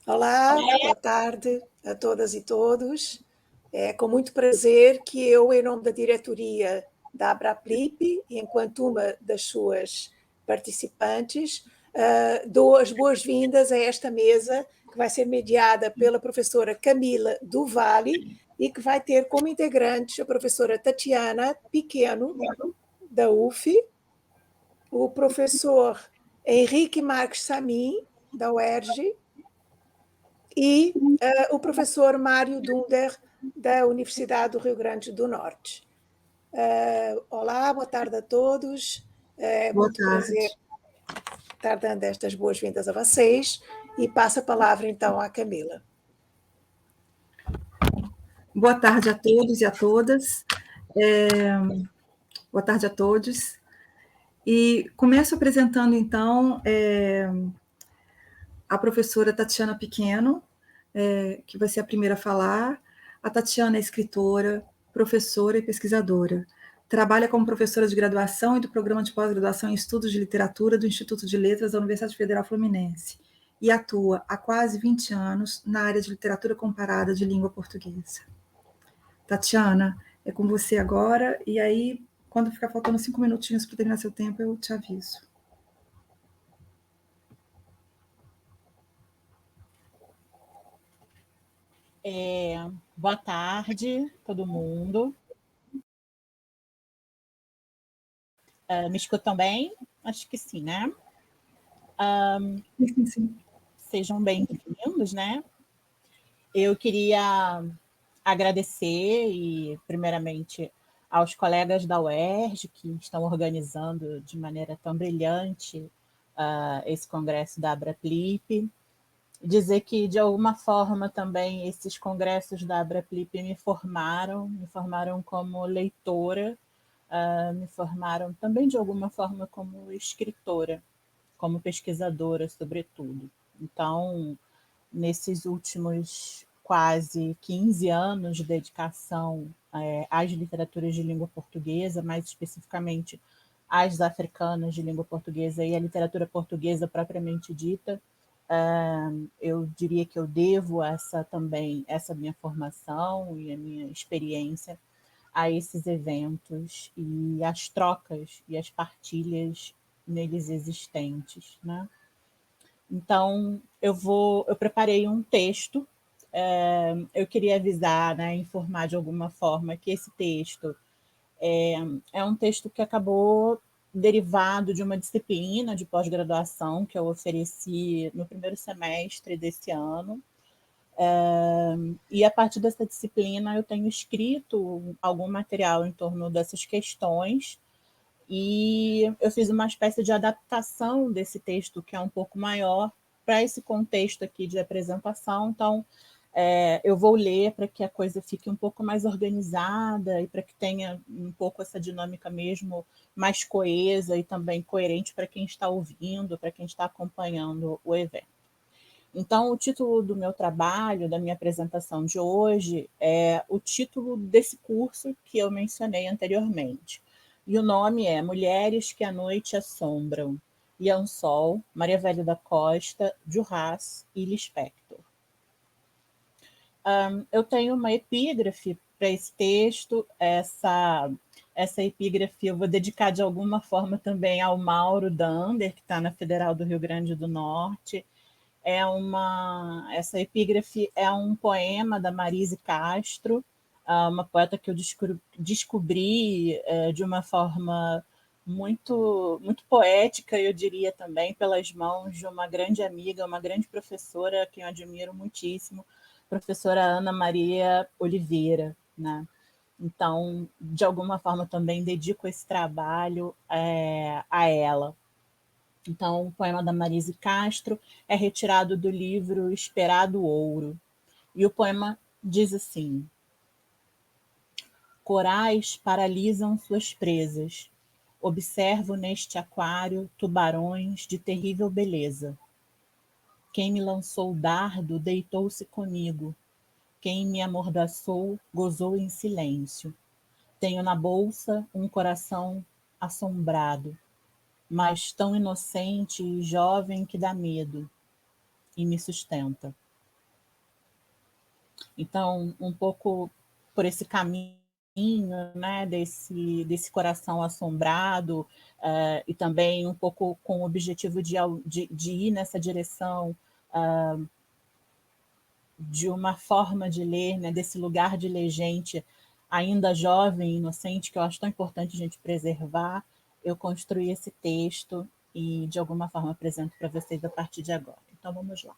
Olá, boa tarde a todas e todos. É com muito prazer que eu, em nome da diretoria da Abraplip, e enquanto uma das suas participantes, dou as boas-vindas a esta mesa que vai ser mediada pela professora Camila Duvalli e que vai ter como integrantes a professora Tatiana Pequeno, da UF, o professor Henrique Marques Samin, da UERJ, e o professor Mário Dunder, da Universidade do Rio Grande do Norte. Olá, boa tarde a todos. É Boa muito tarde. prazer estar dando estas boas-vindas a vocês e passo a palavra então à Camila. Boa tarde a todos e a todas. Boa tarde a todos. E começo apresentando, então, a professora Tatiana Pequeno, que vai ser a primeira a falar. A Tatiana é escritora, professora e pesquisadora. Trabalha como professora de graduação e do programa de pós-graduação em Estudos de Literatura do Instituto de Letras da Universidade Federal Fluminense e atua há quase 20 anos na área de literatura comparada de língua portuguesa. Tatiana, é com você agora, e aí, quando ficar faltando 5 minutinhos para terminar seu tempo, eu te aviso. Boa tarde, todo mundo. Me escutam bem? Acho que sim, né? Sim. Sejam bem-vindos, né? Eu queria agradecer, primeiramente, aos colegas da UERJ que estão organizando de maneira tão brilhante esse congresso da Abraplip. Dizer que, de alguma forma, também esses congressos da Abraplip me formaram como leitora, me formaram também, de alguma forma, como escritora, como pesquisadora, sobretudo. Então, nesses últimos quase 15 anos de dedicação às literaturas de língua portuguesa, mais especificamente às africanas de língua portuguesa e à literatura portuguesa propriamente dita, eu diria que eu devo também essa minha formação e a minha experiência a esses eventos e as trocas e as partilhas neles existentes, né? Então, eu preparei um texto. Eu queria avisar, né, informar de alguma forma que esse texto é um texto que acabou derivado de uma disciplina de pós-graduação que eu ofereci no primeiro semestre desse ano. E a partir dessa disciplina eu tenho escrito algum material em torno dessas questões e eu fiz uma espécie de adaptação desse texto que é um pouco maior para esse contexto aqui de apresentação. Então, eu vou ler para que a coisa fique um pouco mais organizada e para que tenha um pouco essa dinâmica mesmo mais coesa e também coerente para quem está ouvindo, para quem está acompanhando o evento. Então, o título do meu trabalho, da minha apresentação de hoje, é o título desse curso que eu mencionei anteriormente. E o nome é Mulheres que à Noite Assombram, Ian Sol, Maria Velha da Costa, Juhasz e Lispector. Eu tenho uma epígrafe para esse texto. Essa epígrafe eu vou dedicar de alguma forma também ao Mauro Dander, que está na Federal do Rio Grande do Norte. Essa epígrafe é um poema da Marise Castro, uma poeta que eu descobri de uma forma muito, muito poética, eu diria também, pelas mãos de uma grande amiga, uma grande professora, que eu admiro muitíssimo, professora Ana Maria Oliveira, né? Então, de alguma forma, também dedico esse trabalho a ela. Então, o poema da Marise Castro é retirado do livro Esperado Ouro. E o poema diz assim: Corais paralisam suas presas. Observo neste aquário tubarões de terrível beleza. Quem me lançou o dardo deitou-se comigo. Quem me amordaçou gozou em silêncio. Tenho na bolsa um coração assombrado, mas tão inocente e jovem que dá medo e me sustenta. Então, um pouco por esse caminho, né, desse coração assombrado, e também um pouco com o objetivo de ir nessa direção de uma forma de ler, né, desse lugar de ler gente ainda jovem, inocente, que eu acho tão importante a gente preservar, eu construí esse texto e, de alguma forma, apresento para vocês a partir de agora. Então, vamos lá.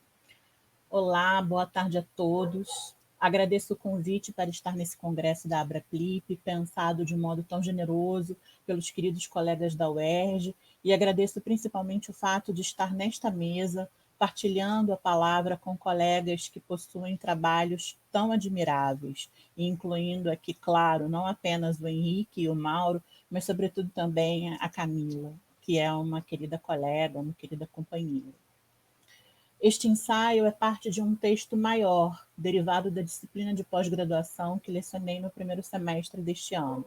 Olá, boa tarde a todos. Agradeço o convite para estar nesse congresso da Abraplip, pensado de um modo tão generoso pelos queridos colegas da UERJ, e agradeço principalmente o fato de estar nesta mesa, partilhando a palavra com colegas que possuem trabalhos tão admiráveis, incluindo aqui, claro, não apenas o Henrique e o Mauro, mas sobretudo também a Camila, que é uma querida colega, uma querida companheira. Este ensaio é parte de um texto maior, derivado da disciplina de pós-graduação que lecionei no primeiro semestre deste ano.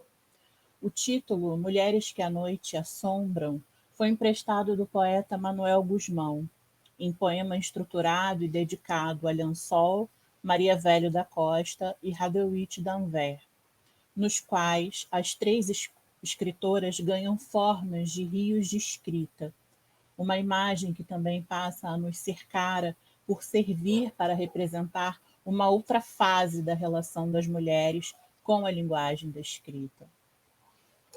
O título, Mulheres que à Noite Assombram, foi emprestado do poeta Manuel Gusmão, em poema estruturado e dedicado a Lençol, Maria Velho da Costa e Hadewit d'Anvers, nos quais as três escritoras ganham formas de rios de escrita, uma imagem que também passa a nos cercar por servir para representar uma outra fase da relação das mulheres com a linguagem da escrita.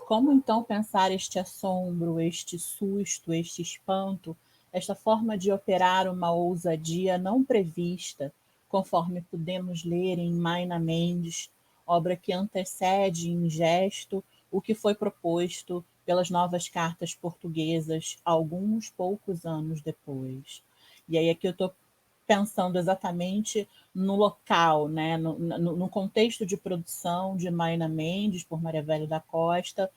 Como então pensar este assombro, este susto, este espanto, esta forma de operar uma ousadia não prevista, conforme podemos ler em Mayna Mendes, obra que antecede em gesto o que foi proposto pelas novas cartas portuguesas alguns poucos anos depois. E aí aqui eu estou pensando exatamente no local, né, no contexto de produção de Mayna Mendes por Maria Velho da Costa,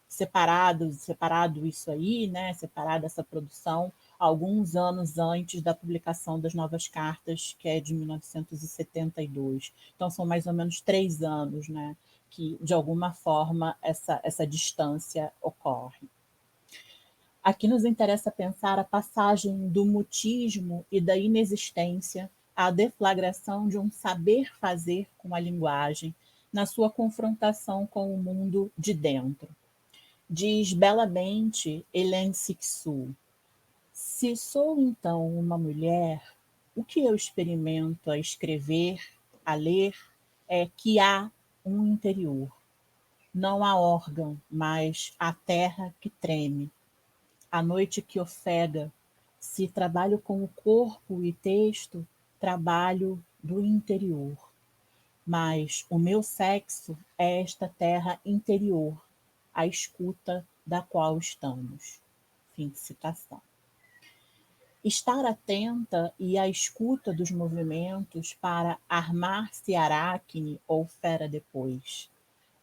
separado isso aí, né, separada essa produção, alguns anos antes da publicação das Novas Cartas, que é de 1972. Então, são mais ou menos 3 anos, né, que, de alguma forma, essa distância ocorre. Aqui nos interessa pensar a passagem do mutismo e da inexistência à deflagração de um saber fazer com a linguagem na sua confrontação com o mundo de dentro. Diz belamente Hélène Cixous: se sou então uma mulher, o que eu experimento a escrever, a ler, é que há um interior. Não há órgão, mas a terra que treme, a noite que ofega. Se trabalho com o corpo e texto, trabalho do interior. Mas o meu sexo é esta terra interior, a escuta da qual estamos. Fim de citação. Estar atenta e à escuta dos movimentos para armar-se Aracne ou fera depois.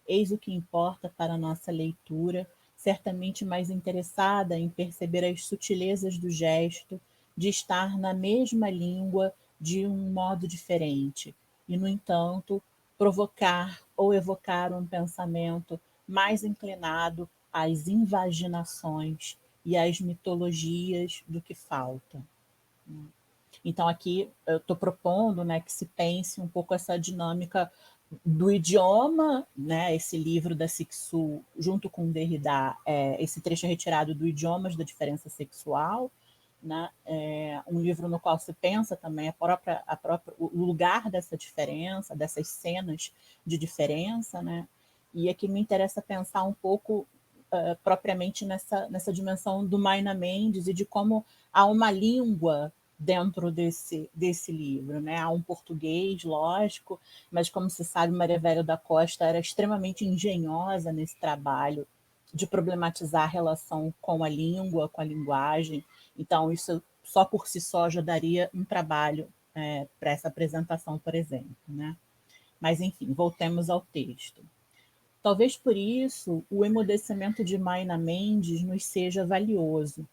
Eis o que importa para a nossa leitura, certamente mais interessada em perceber as sutilezas do gesto, de estar na mesma língua de um modo diferente, e, no entanto, provocar ou evocar um pensamento mais inclinado às invaginações e às mitologias do que falta. Então, aqui eu estou propondo, né, que se pense um pouco essa dinâmica do idioma, né, esse livro da Cixous, junto com Derrida, esse trecho é retirado do Idiomas da Diferença Sexual, né, um livro no qual se pensa também o lugar dessa diferença, dessas cenas de diferença, né, e aqui me interessa pensar um pouco propriamente nessa dimensão do Mayna Mendes e de como há uma língua dentro desse livro, né? Há um português, lógico, mas como se sabe, Maria Velho da Costa era extremamente engenhosa nesse trabalho de problematizar a relação com a língua, com a linguagem. Então, isso só por si só já daria um trabalho para essa apresentação, por exemplo, né? Mas, enfim, voltemos ao texto. Talvez por isso o emudecimento de Mayna Mendes nos seja valioso,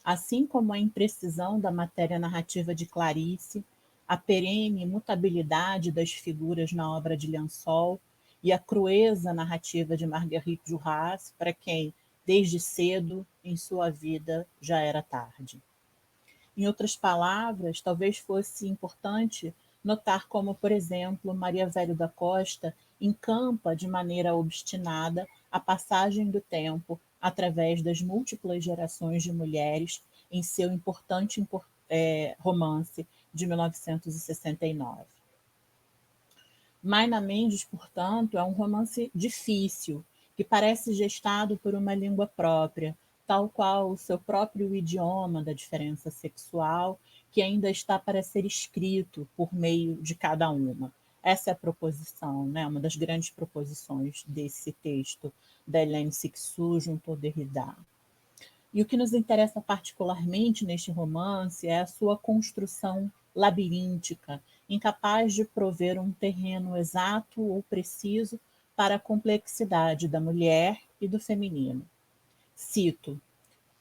assim como a imprecisão da matéria narrativa de Clarice, a perene mutabilidade das figuras na obra de Lençol e a crueza narrativa de Marguerite Duras, para quem, desde cedo, em sua vida, já era tarde. Em outras palavras, talvez fosse importante notar como, por exemplo, Maria Velho da Costa encampa de maneira obstinada a passagem do tempo através das múltiplas gerações de mulheres em seu importante romance de 1969. Mayna Mendes, portanto, é um romance difícil, que parece gestado por uma língua própria, tal qual o seu próprio idioma da diferença sexual, que ainda está para ser escrito por meio de cada uma. Essa é a proposição, né? Uma das grandes proposições desse texto da Hélène Cixous junto ao Derrida. E o que nos interessa particularmente neste romance é a sua construção labiríntica, incapaz de prover um terreno exato ou preciso para a complexidade da mulher e do feminino. Cito: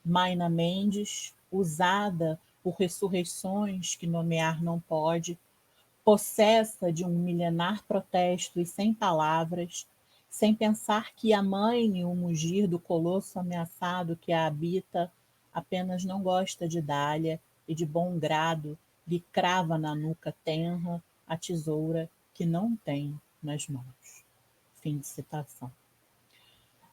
Mayna Mendes, usada por ressurreições que nomear não pode, possessa de um milenar protesto e sem palavras, sem pensar que a mãe, o mugir do colosso ameaçado que a habita, apenas não gosta de Dália e de bom grado lhe crava na nuca tenra a tesoura que não tem nas mãos. Fim de citação.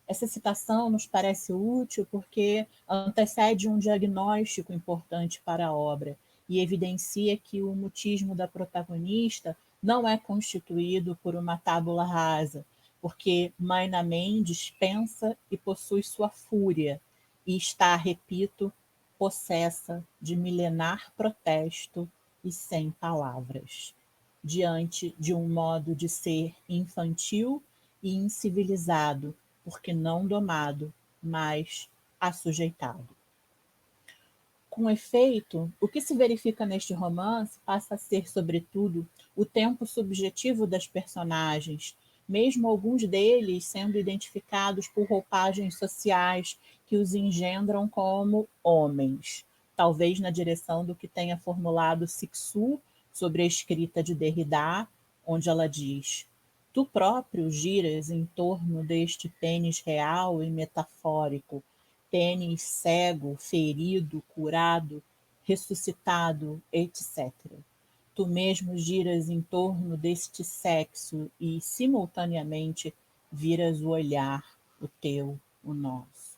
Essa citação nos parece útil porque antecede um diagnóstico importante para a obra e evidencia que o mutismo da protagonista não é constituído por uma tábula rasa, porque Mayna Mendes pensa e possui sua fúria e está, repito, possessa de milenar protesto e sem palavras, diante de um modo de ser infantil e incivilizado, porque não domado, mas assujeitado. Com efeito, o que se verifica neste romance passa a ser, sobretudo, o tempo subjetivo das personagens, mesmo alguns deles sendo identificados por roupagens sociais que os engendram como homens, talvez na direção do que tenha formulado Cixous sobre a escrita de Derrida, onde ela diz: tu próprio giras em torno deste pênis real e metafórico, pênis cego, ferido, curado, ressuscitado, etc. Tu mesmo giras em torno deste sexo e, simultaneamente, viras o olhar, o teu, o nosso.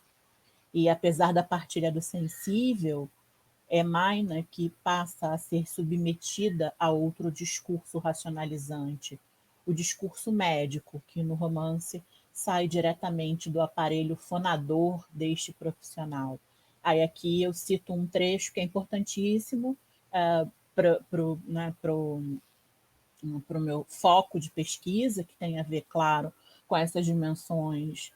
E, apesar da partilha do sensível, é Mayna que passa a ser submetida a outro discurso racionalizante, o discurso médico, que no romance sai diretamente do aparelho fonador deste profissional. Aí aqui eu cito um trecho que é importantíssimo para o meu foco de pesquisa, que tem a ver, claro, com essas dimensões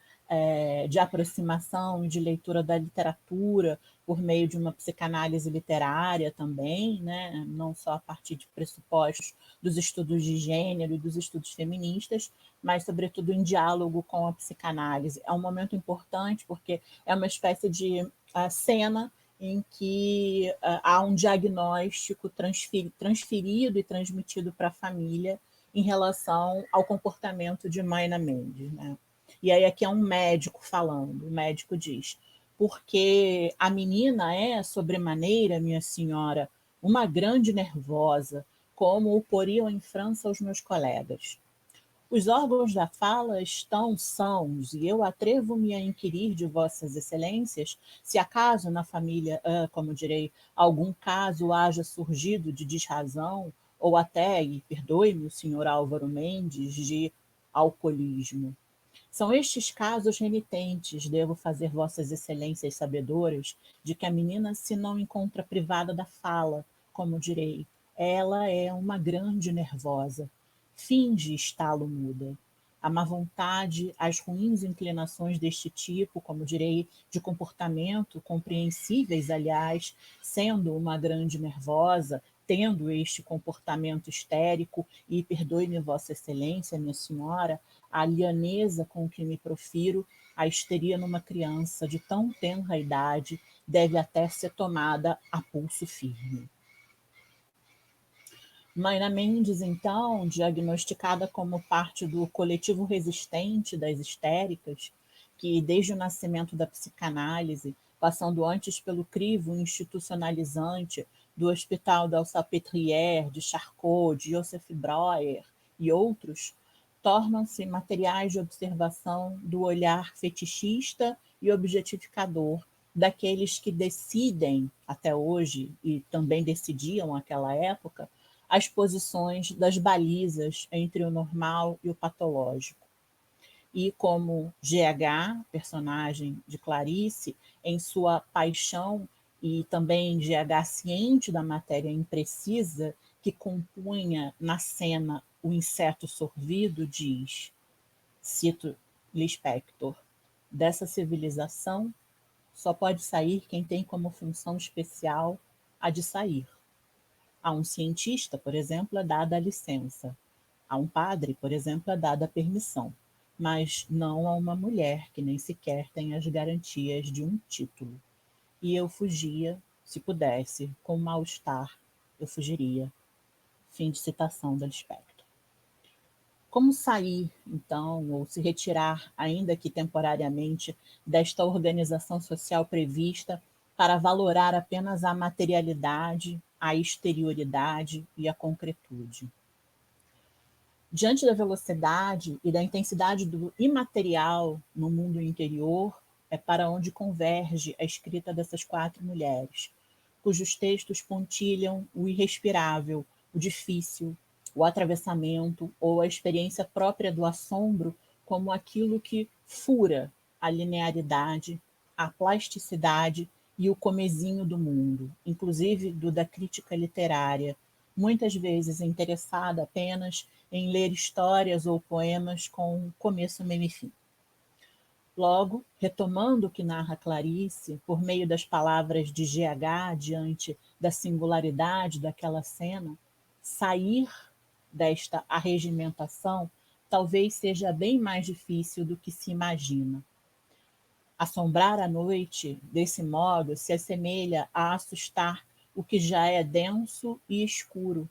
de aproximação e de leitura da literatura por meio de uma psicanálise literária também, né? Não só a partir de pressupostos dos estudos de gênero e dos estudos feministas, mas, sobretudo, em diálogo com a psicanálise. É um momento importante porque é uma espécie de cena em que há um diagnóstico transferido e transmitido para a família em relação ao comportamento de Mayna Mendes, né? E aí aqui é um médico falando, o médico diz: porque a menina é, sobremaneira, minha senhora, uma grande nervosa, como o poriam em França os meus colegas. Os órgãos da fala estão sãos, e eu atrevo-me a inquirir de vossas excelências se acaso na família, como direi, algum caso haja surgido de desrazão, ou até, e perdoe-me o senhor Álvaro Mendes, de alcoolismo. São estes casos renitentes, devo fazer vossas excelências sabedoras, de que a menina se não encontra privada da fala, como direi, ela é uma grande nervosa, finge estalo muda. A má vontade, as ruins inclinações deste tipo, como direi, de comportamento, compreensíveis, aliás, sendo uma grande nervosa, tendo este comportamento histérico, e perdoe-me Vossa Excelência, minha senhora, a lianeza com que me profiro, a histeria numa criança de tão tenra idade deve até ser tomada a pulso firme. Mayna Mendes, então, diagnosticada como parte do coletivo resistente das histéricas, que desde o nascimento da psicanálise, passando antes pelo crivo institucionalizante do Hospital da Salpêtrière, de Charcot, de Joseph Breuer e outros, tornam-se materiais de observação do olhar fetichista e objetificador daqueles que decidem, até hoje, e também decidiam naquela época, as posições das balizas entre o normal e o patológico. E como GH, personagem de Clarice, em sua paixão e também GH ciente da matéria imprecisa que compunha na cena o inseto sorvido, diz, cito Lispector, dessa civilização só pode sair quem tem como função especial a de sair. A um cientista, por exemplo, é dada a licença. A um padre, por exemplo, é dada a permissão. Mas não a uma mulher que nem sequer tem as garantias de um título. E eu fugia, se pudesse, com mal-estar, eu fugiria. Fim de citação da Lispector. Como sair, então, ou se retirar, ainda que temporariamente, desta organização social prevista para valorar apenas a materialidade, a exterioridade e a concretude? Diante da velocidade e da intensidade do imaterial no mundo interior, é para onde converge a escrita dessas 4 mulheres, cujos textos pontilham o irrespirável, o difícil, o atravessamento ou a experiência própria do assombro como aquilo que fura a linearidade, a plasticidade e o comezinho do mundo, inclusive do da crítica literária, muitas vezes interessada apenas em ler histórias ou poemas com começo, meio e fim. Logo, retomando o que narra Clarice, por meio das palavras de GH diante da singularidade daquela cena, sair desta arregimentação talvez seja bem mais difícil do que se imagina. Assombrar a noite, desse modo, se assemelha a assustar o que já é denso e escuro.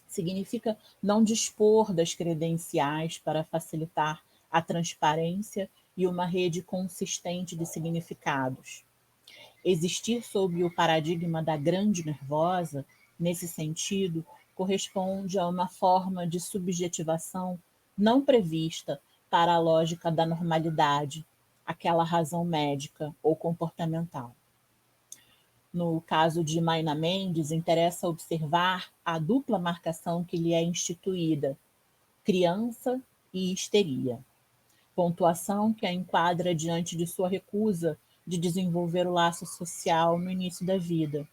Significa não dispor das credenciais para facilitar a transparência e uma rede consistente de significados. Existir sob o paradigma da grande nervosa, nesse sentido, corresponde a uma forma de subjetivação não prevista para a lógica da normalidade, aquela razão médica ou comportamental. No caso de Mayna Mendes, interessa observar a dupla marcação que lhe é instituída, criança e histeria. Pontuação que a enquadra diante de sua recusa de desenvolver o laço social no início da vida.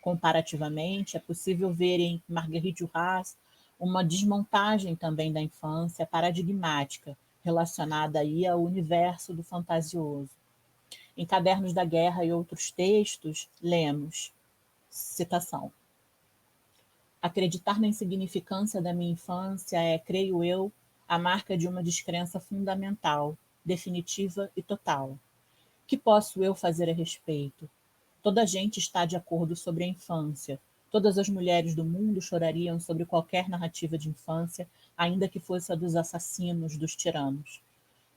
Comparativamente, é possível ver em Marguerite Duras uma desmontagem também da infância paradigmática, relacionada aí ao universo do fantasioso. Em Cadernos da Guerra e outros textos, lemos, citação, acreditar na insignificância da minha infância é, creio eu, a marca de uma descrença fundamental, definitiva e total. Que posso eu fazer a respeito? Toda a gente está de acordo sobre a infância. Todas as mulheres do mundo chorariam sobre qualquer narrativa de infância, ainda que fosse a dos assassinos, dos tiranos.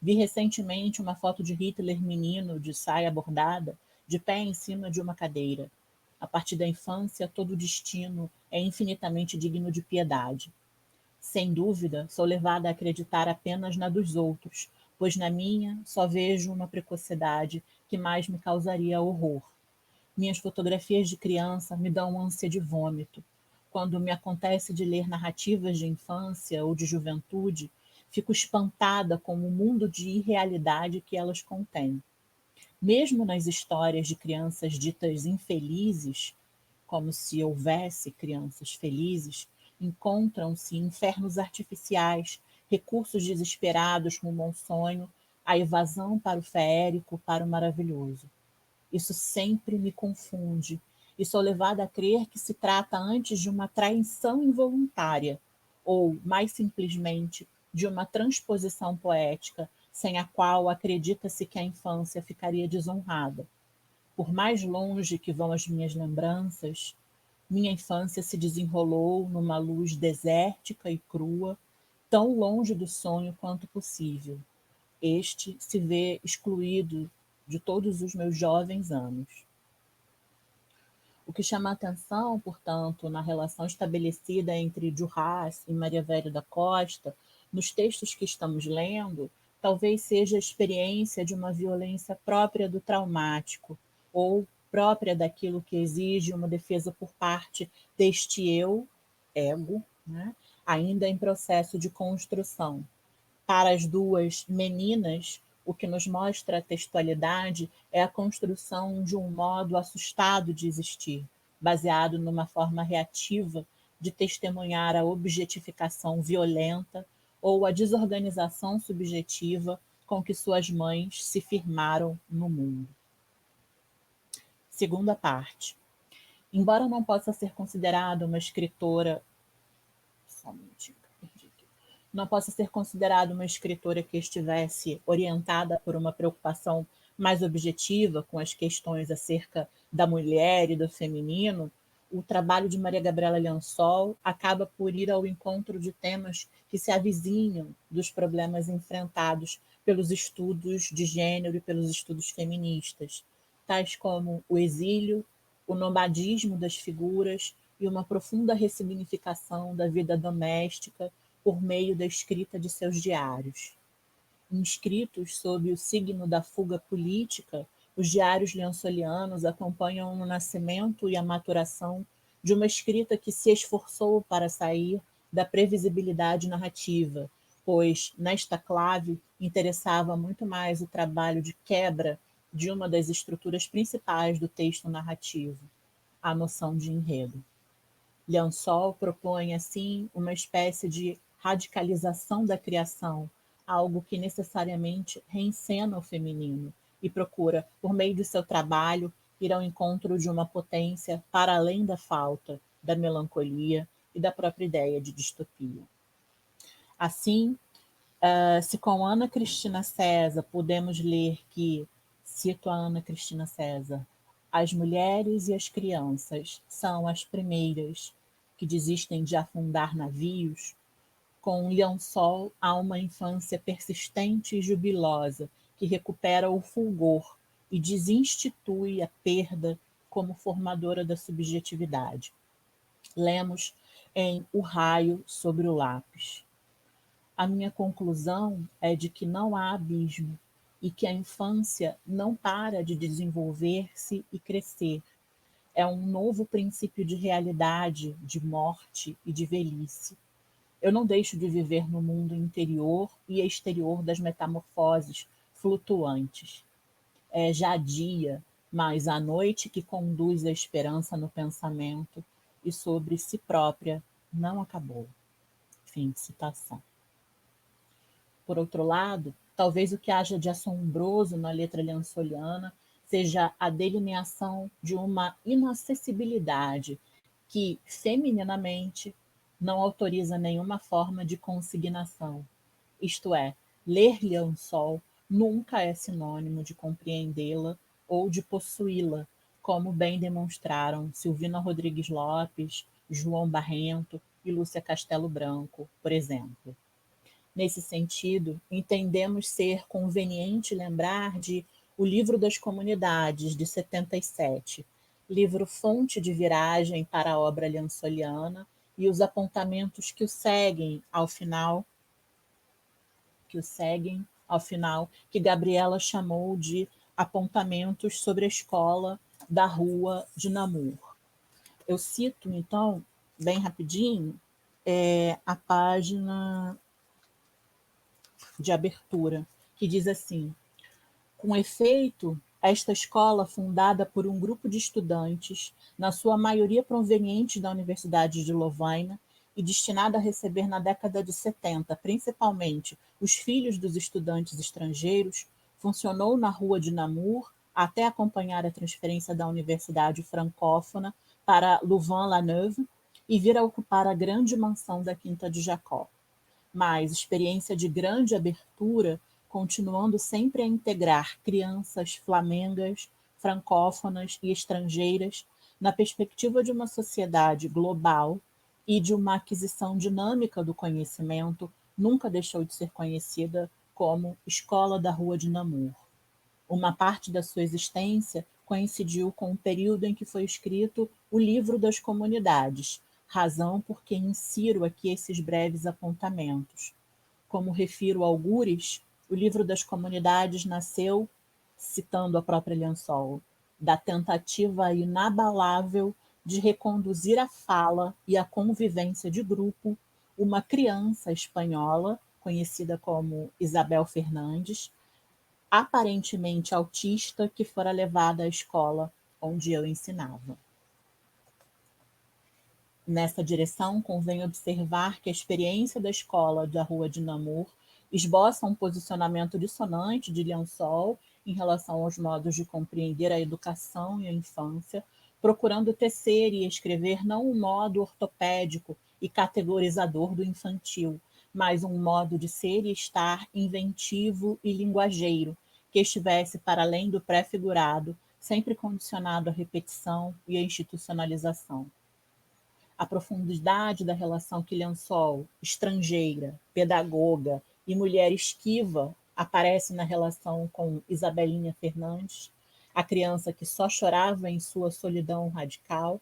Vi recentemente uma foto de Hitler menino, de saia bordada, de pé em cima de uma cadeira. A partir da infância, todo destino é infinitamente digno de piedade. Sem dúvida, sou levada a acreditar apenas na dos outros, pois na minha só vejo uma precocidade que mais me causaria horror. Minhas fotografias de criança me dão ânsia de vômito. Quando me acontece de ler narrativas de infância ou de juventude, fico espantada com o mundo de irrealidade que elas contêm. Mesmo nas histórias de crianças ditas infelizes, como se houvesse crianças felizes, encontram-se infernos artificiais, recursos desesperados rumo ao sonho, a evasão para o feérico, para o maravilhoso. Isso sempre me confunde e sou levada a crer que se trata antes de uma traição involuntária ou, mais simplesmente, de uma transposição poética sem a qual acredita-se que a infância ficaria desonrada. Por mais longe que vão as minhas lembranças, minha infância se desenrolou numa luz desértica e crua, tão longe do sonho quanto possível. Este se vê excluído de todos os meus jovens anos. O que chama a atenção, portanto, na relação estabelecida entre Juhás e Maria Velho da Costa, nos textos que estamos lendo, talvez seja a experiência de uma violência própria do traumático, ou própria daquilo que exige uma defesa por parte deste eu, ego, né, ainda em processo de construção. Para as duas meninas, o que nos mostra a textualidade é a construção de um modo assustado de existir, baseado numa forma reativa de testemunhar a objetificação violenta ou a desorganização subjetiva com que suas mães se firmaram no mundo. Segunda parte. Embora não possa ser considerada uma escritora... não possa ser considerada uma escritora que estivesse orientada por uma preocupação mais objetiva com as questões acerca da mulher e do feminino, o trabalho de Maria Gabriela Liansol acaba por ir ao encontro de temas que se avizinham dos problemas enfrentados pelos estudos de gênero e pelos estudos feministas, tais como o exílio, o nomadismo das figuras e uma profunda ressignificação da vida doméstica por meio da escrita de seus diários. Inscritos sob o signo da fuga política, os diários liansolianos acompanham o nascimento e a maturação de uma escrita que se esforçou para sair da previsibilidade narrativa, pois, nesta clave, interessava muito mais o trabalho de quebra de uma das estruturas principais do texto narrativo, a noção de enredo. Liansol propõe, assim, uma espécie de radicalização da criação, algo que necessariamente reencena o feminino e procura, por meio de seu trabalho, ir ao encontro de uma potência para além da falta, da melancolia e da própria ideia de distopia. Assim, se com Ana Cristina César podemos ler que, cito a Ana Cristina César, as mulheres e as crianças são as primeiras que desistem de afundar navios, com Liansol há uma infância persistente e jubilosa que recupera o fulgor e desinstitui a perda como formadora da subjetividade. Lemos em O Raio sobre o Lápis. A minha conclusão é de que não há abismo e que a infância não para de desenvolver-se e crescer. É um novo princípio de realidade, de morte e de velhice. Eu não deixo de viver no mundo interior e exterior das metamorfoses flutuantes. É já dia, mas a noite que conduz a esperança no pensamento e sobre si própria não acabou. Fim de citação. Por outro lado, talvez o que haja de assombroso na letra liansoliana seja a delineação de uma inacessibilidade que, femininamente, não autoriza nenhuma forma de consignação. Isto é, ler Liansol nunca é sinônimo de compreendê-la ou de possuí-la, como bem demonstraram Silvina Rodrigues Lopes, João Barrento e Lúcia Castelo Branco, por exemplo. Nesse sentido, entendemos ser conveniente lembrar de O Livro das Comunidades, de 77, livro fonte de viragem para a obra liansoliana, e os apontamentos que o seguem ao final, que Gabriela chamou de apontamentos sobre a escola da rua de Namur. Eu cito, então, bem rapidinho, a página de abertura, que diz assim: com efeito, esta escola, fundada por um grupo de estudantes, na sua maioria provenientes da Universidade de Lovaina, e destinada a receber na década de 70, principalmente, os filhos dos estudantes estrangeiros, funcionou na rua de Namur até acompanhar a transferência da Universidade Francófona para Louvain-la-Neuve e vir a ocupar a grande mansão da Quinta de Jacó. Mas experiência de grande abertura, continuando sempre a integrar crianças flamengas, francófonas e estrangeiras na perspectiva de uma sociedade global e de uma aquisição dinâmica do conhecimento, nunca deixou de ser conhecida como Escola da Rua de Namur. Uma parte da sua existência coincidiu com o período em que foi escrito o Livro das Comunidades, razão por que insiro aqui esses breves apontamentos. Como refiro algures, o Livro das Comunidades nasceu, citando a própria Liansol, da tentativa inabalável de reconduzir à fala e à convivência de grupo uma criança espanhola, conhecida como Isabel Fernandes, aparentemente autista, que fora levada à escola onde eu ensinava. Nessa direção, convém observar que a experiência da escola da Rua de Namur esboça um posicionamento dissonante de Liansol em relação aos modos de compreender a educação e a infância, procurando tecer e escrever não um modo ortopédico e categorizador do infantil, mas um modo de ser e estar inventivo e linguageiro, que estivesse para além do pré-figurado, sempre condicionado à repetição e à institucionalização. A profundidade da relação que Liansol, estrangeira, pedagoga e mulher esquiva, aparece na relação com Isabelinha Fernandes, a criança que só chorava em sua solidão radical,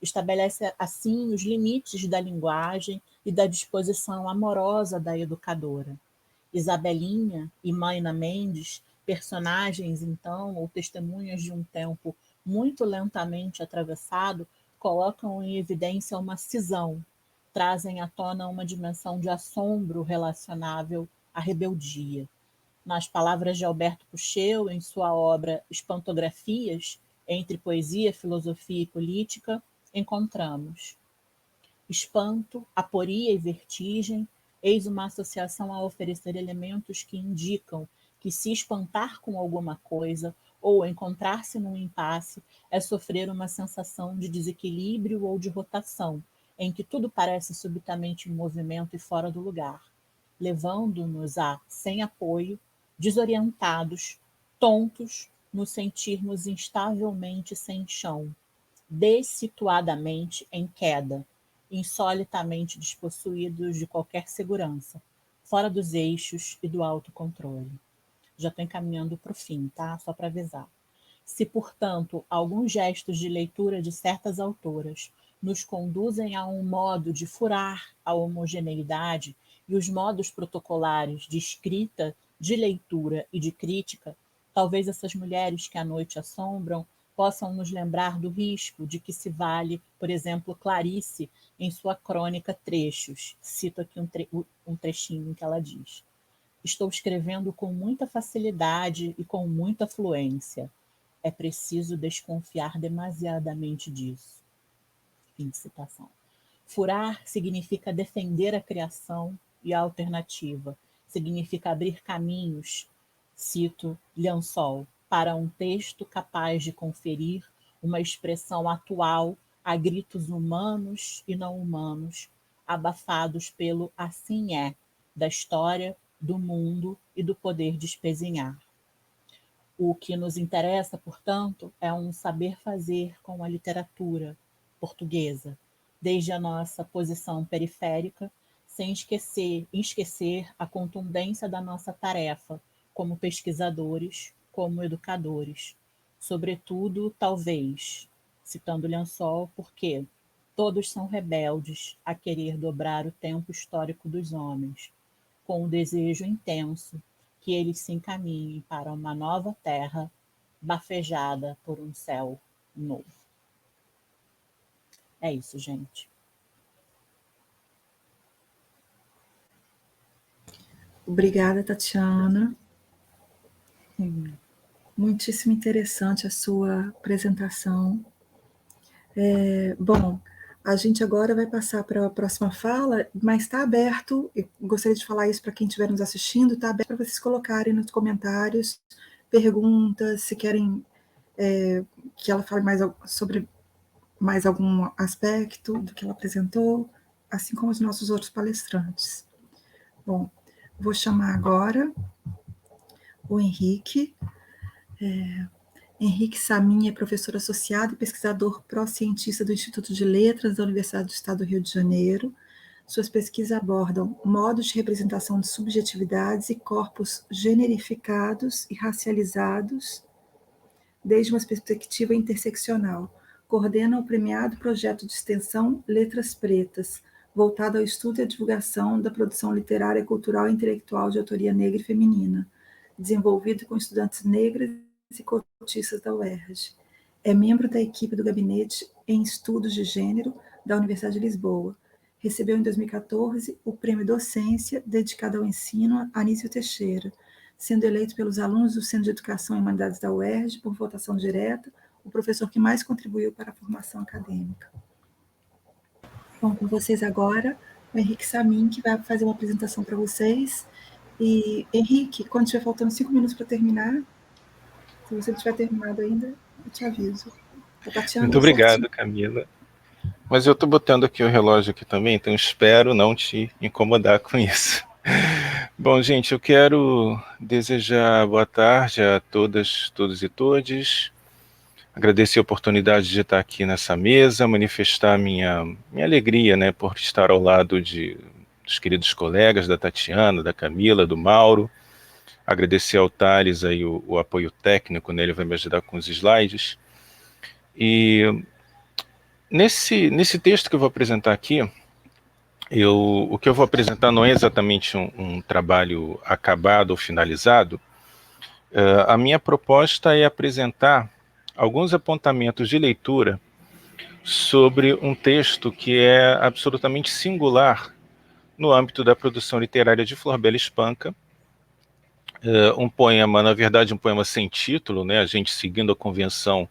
estabelece assim os limites da linguagem e da disposição amorosa da educadora. Isabelinha e Mayna Mendes, personagens então, ou testemunhas de um tempo muito lentamente atravessado, colocam em evidência uma cisão, trazem à tona uma dimensão de assombro relacionável à rebeldia. Nas palavras de Alberto Pucheu, em sua obra Espantografias, entre poesia, filosofia e política, encontramos espanto, aporia e vertigem, eis uma associação a oferecer elementos que indicam que se espantar com alguma coisa ou encontrar-se num impasse é sofrer uma sensação de desequilíbrio ou de rotação, em que tudo parece subitamente em movimento e fora do lugar, levando-nos a, sem apoio, desorientados, tontos, nos sentirmos instavelmente sem chão, dessituadamente em queda, insolitamente despossuídos de qualquer segurança, fora dos eixos e do autocontrole. Já estou encaminhando para o fim, tá? Só para avisar. Se, portanto, alguns gestos de leitura de certas autoras nos conduzem a um modo de furar a homogeneidade e os modos protocolares de escrita, de leitura e de crítica, talvez essas mulheres que à noite assombram possam nos lembrar do risco de que se vale, por exemplo, Clarice, em sua crônica Trechos. Cito aqui um trechinho que ela diz: estou escrevendo com muita facilidade e com muita fluência. É preciso desconfiar demasiadamente disso. Fim de citação. Furar significa defender a criação e a alternativa. Significa abrir caminhos, cito Liansol, para um texto capaz de conferir uma expressão atual a gritos humanos e não humanos, abafados pelo assim é, da história, do mundo e do poder de espezinhar. O que nos interessa, portanto, é um saber fazer com a literatura portuguesa, desde a nossa posição periférica, sem esquecer a contundência da nossa tarefa como pesquisadores, como educadores. Sobretudo, talvez, citando Liansol, porque todos são rebeldes a querer dobrar o tempo histórico dos homens, com o desejo intenso que eles se encaminhem para uma nova terra, bafejada por um céu novo. É isso, gente. Obrigada, Tatiana. Muitíssimo interessante a sua apresentação. Bom, a gente agora vai passar para a próxima fala, mas está aberto, eu gostaria de falar isso para quem estiver nos assistindo, está aberto para vocês colocarem nos comentários perguntas, se querem que ela fale sobre mais algum aspecto do que ela apresentou, assim como os nossos outros palestrantes. Bom, vou chamar agora o Henrique. Henrique Samin é professor associado e pesquisador pró-cientista do Instituto de Letras da Universidade do Estado do Rio de Janeiro. Suas pesquisas abordam modos de representação de subjetividades e corpos generificados e racializados desde uma perspectiva interseccional, coordena o premiado projeto de extensão Letras Pretas, voltado ao estudo e à divulgação da produção literária, cultural e intelectual de autoria negra e feminina, desenvolvido com estudantes negras e cotistas da UERJ. É membro da equipe do Gabinete em Estudos de Gênero da Universidade de Lisboa. Recebeu em 2014 o Prêmio Docência dedicado ao ensino Anísio Teixeira, sendo eleito pelos alunos do Centro de Educação e Humanidades da UERJ, por votação direta, o professor que mais contribuiu para a formação acadêmica. Bom, com vocês agora, o Henrique Samin, que vai fazer uma apresentação para vocês. E, Henrique, quando estiver faltando 5 minutos para terminar, se você não tiver terminado ainda, eu te aviso. Tatiana, muito obrigado, Camila. Mas eu estou botando aqui o relógio aqui também, então espero não te incomodar com isso. Bom, gente, eu quero desejar boa tarde a todas, todos e todes. Agradecer a oportunidade de estar aqui nessa mesa, manifestar minha alegria, né, por estar ao lado dos queridos colegas, da Tatiana, da Camila, do Mauro. Agradecer ao Thales aí o apoio técnico, né, ele vai me ajudar com os slides. E nesse texto que eu vou apresentar aqui, o que eu vou apresentar não é exatamente um trabalho acabado ou finalizado. A minha proposta é apresentar alguns apontamentos de leitura sobre um texto que é absolutamente singular no âmbito da produção literária de Flor Bela Espanca. Um poema, na verdade, um poema sem título, né? A gente, seguindo a convenção,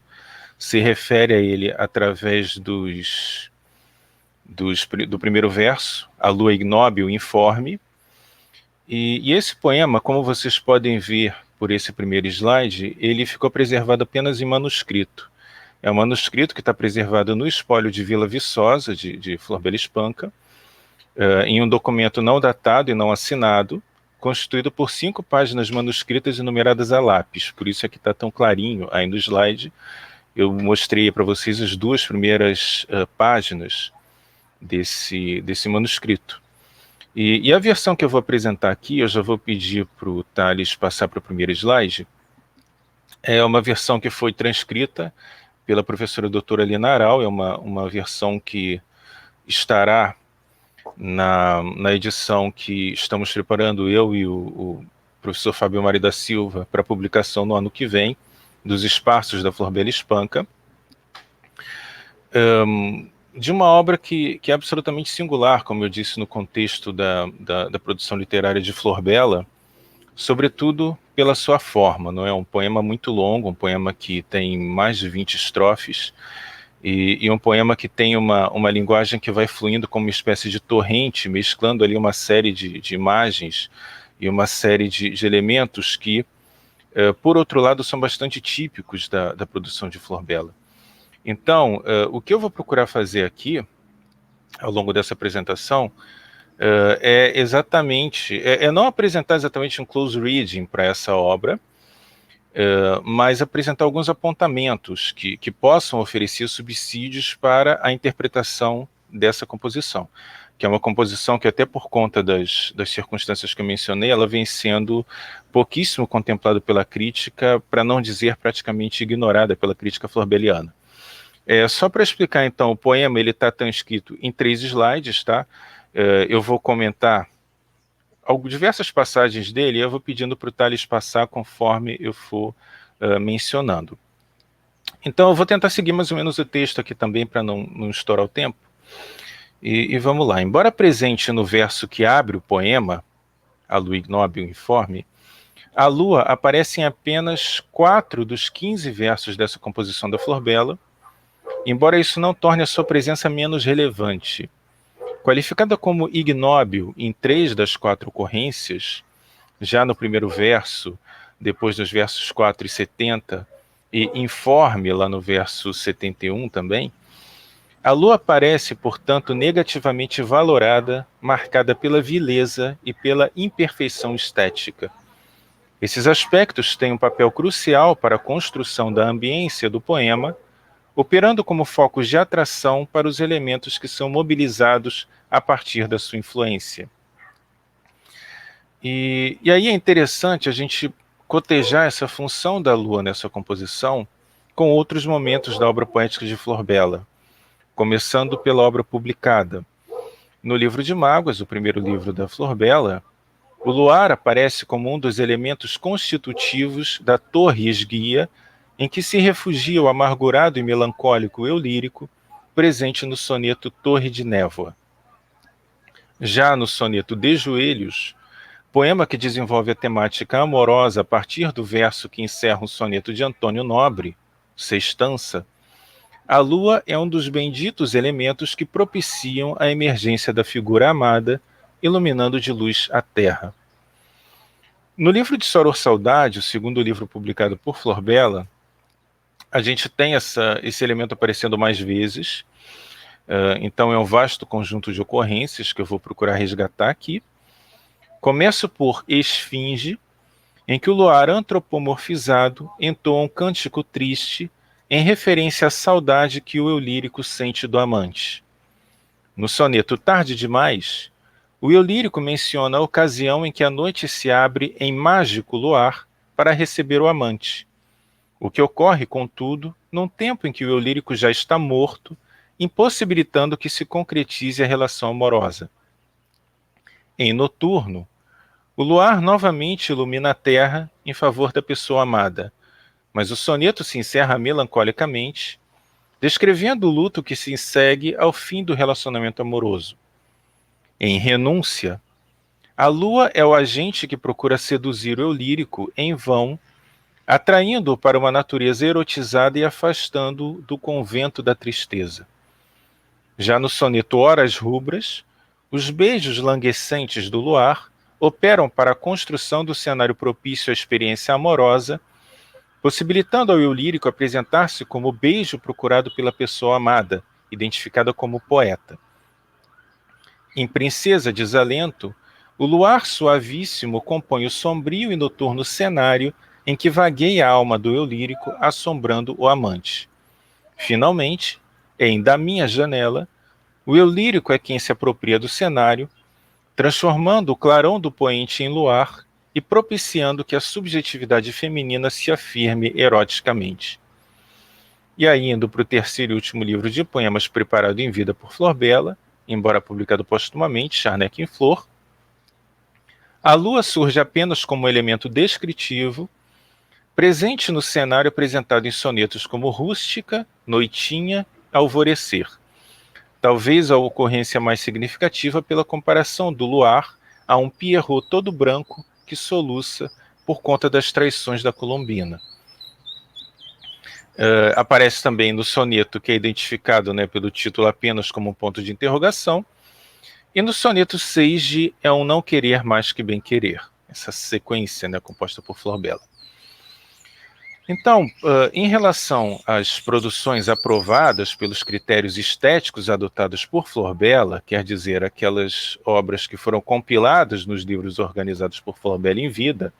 se refere a ele através do primeiro verso, a lua ignóbil informe. E esse poema, como vocês podem ver por esse primeiro slide, ele ficou preservado apenas em manuscrito. É um manuscrito que está preservado no espólio de Vila Viçosa, de Flor Bela Espanca, em um documento não datado e não assinado, constituído por 5 páginas manuscritas e numeradas a lápis. Por isso é que está tão clarinho aí no slide. Eu mostrei para vocês as 2 primeiras páginas desse manuscrito. E a versão que eu vou apresentar aqui, eu já vou pedir para o Thales passar para o primeiro slide, é uma versão que foi transcrita pela professora doutora Lina Aral, é uma versão que estará na edição que estamos preparando eu e o professor Fábio Mário da Silva para publicação no ano que vem, dos Espaços da Flor Bela Espanca, de uma obra que é absolutamente singular, como eu disse, no contexto da produção literária de Flor Bela, sobretudo pela sua forma. Não é um poema muito longo, um poema que tem mais de 20 estrofes, e um poema que tem uma linguagem que vai fluindo como uma espécie de torrente, mesclando ali uma série de imagens e uma série de elementos que, por outro lado, são bastante típicos da produção de Flor Bela. Então, o que eu vou procurar fazer aqui, ao longo dessa apresentação, é exatamente, não apresentar exatamente um close reading para essa obra, mas apresentar alguns apontamentos que possam oferecer subsídios para a interpretação dessa composição, que é uma composição que, até por conta das circunstâncias que eu mencionei, ela vem sendo pouquíssimo contemplada pela crítica, para não dizer praticamente ignorada pela crítica florbeliana. Só para explicar, então, o poema ele está transcrito em 3 slides, tá? Eu vou comentar diversas passagens dele, e eu vou pedindo para o Thales passar conforme eu for mencionando. Então, eu vou tentar seguir mais ou menos o texto aqui também, para não estourar o tempo. E vamos lá. Embora presente no verso que abre o poema, a lua ignóbil informe, a lua aparece em apenas 4 dos 15 versos dessa composição da Flor Bela, embora isso não torne a sua presença menos relevante. Qualificada como ignóbil em 3 das 4 ocorrências, já no primeiro verso, depois nos versos 4 e 70, e informe lá no verso 71 também, a lua aparece, portanto, negativamente valorada, marcada pela vileza e pela imperfeição estética. Esses aspectos têm um papel crucial para a construção da ambiência do poema, operando como focos de atração para os elementos que são mobilizados a partir da sua influência. E aí é interessante a gente cotejar essa função da lua nessa composição com outros momentos da obra poética de Flor-Bela, começando pela obra publicada. No livro de Mágoas, o primeiro livro da Flor-Bela, o luar aparece como um dos elementos constitutivos da torre esguia em que se refugia o amargurado e melancólico eu lírico, presente no soneto Torre de Névoa. Já no soneto De Joelhos, poema que desenvolve a temática amorosa a partir do verso que encerra um soneto de Antônio Nobre, Sextança, a lua é um dos benditos elementos que propiciam a emergência da figura amada, iluminando de luz a terra. No livro de Soror Saudade, o segundo livro publicado por Flor-Bela, a gente tem esse elemento aparecendo mais vezes, então é um vasto conjunto de ocorrências que eu vou procurar resgatar aqui. Começo por Esfinge, em que o luar antropomorfizado entoa um cântico triste em referência à saudade que o eu lírico sente do amante. No soneto Tarde Demais, o eu lírico menciona a ocasião em que a noite se abre em mágico luar para receber o amante, o que ocorre, contudo, num tempo em que o eu lírico já está morto, impossibilitando que se concretize a relação amorosa. Em Noturno, o luar novamente ilumina a terra em favor da pessoa amada, mas o soneto se encerra melancolicamente, descrevendo o luto que se segue ao fim do relacionamento amoroso. Em Renúncia, a lua é o agente que procura seduzir o eu lírico em vão, atraindo-o para uma natureza erotizada e afastando-o do convento da tristeza. Já no soneto Horas Rubras, os beijos languescentes do luar operam para a construção do cenário propício à experiência amorosa, possibilitando ao eu lírico apresentar-se como o beijo procurado pela pessoa amada, identificada como poeta. Em Princesa Desalento, o luar suavíssimo compõe o sombrio e noturno cenário em que vagueia a alma do eu lírico, assombrando o amante. Finalmente, em Da Minha Janela, o eu lírico é quem se apropria do cenário, transformando o clarão do poente em luar e propiciando que a subjetividade feminina se afirme eroticamente. E aí, indo para o terceiro e último livro de poemas preparado em vida por Flor-Bela, embora publicado postumamente, Charneck em Flor, a lua surge apenas como elemento descritivo, presente no cenário apresentado em sonetos como Rústica, Noitinha, Alvorecer. Talvez a ocorrência mais significativa pela comparação do luar a um Pierrot todo branco que soluça por conta das traições da Colombina. Aparece também no soneto que é identificado, né, pelo título apenas como um ponto de interrogação, e no soneto 6 de É um Não Querer Mais Que Bem Querer, essa sequência, né, composta por Flor-Bela. Então, em relação às produções aprovadas pelos critérios estéticos adotados por Flor-Bela, quer dizer, aquelas obras que foram compiladas nos livros organizados por Flor-Bela em vida,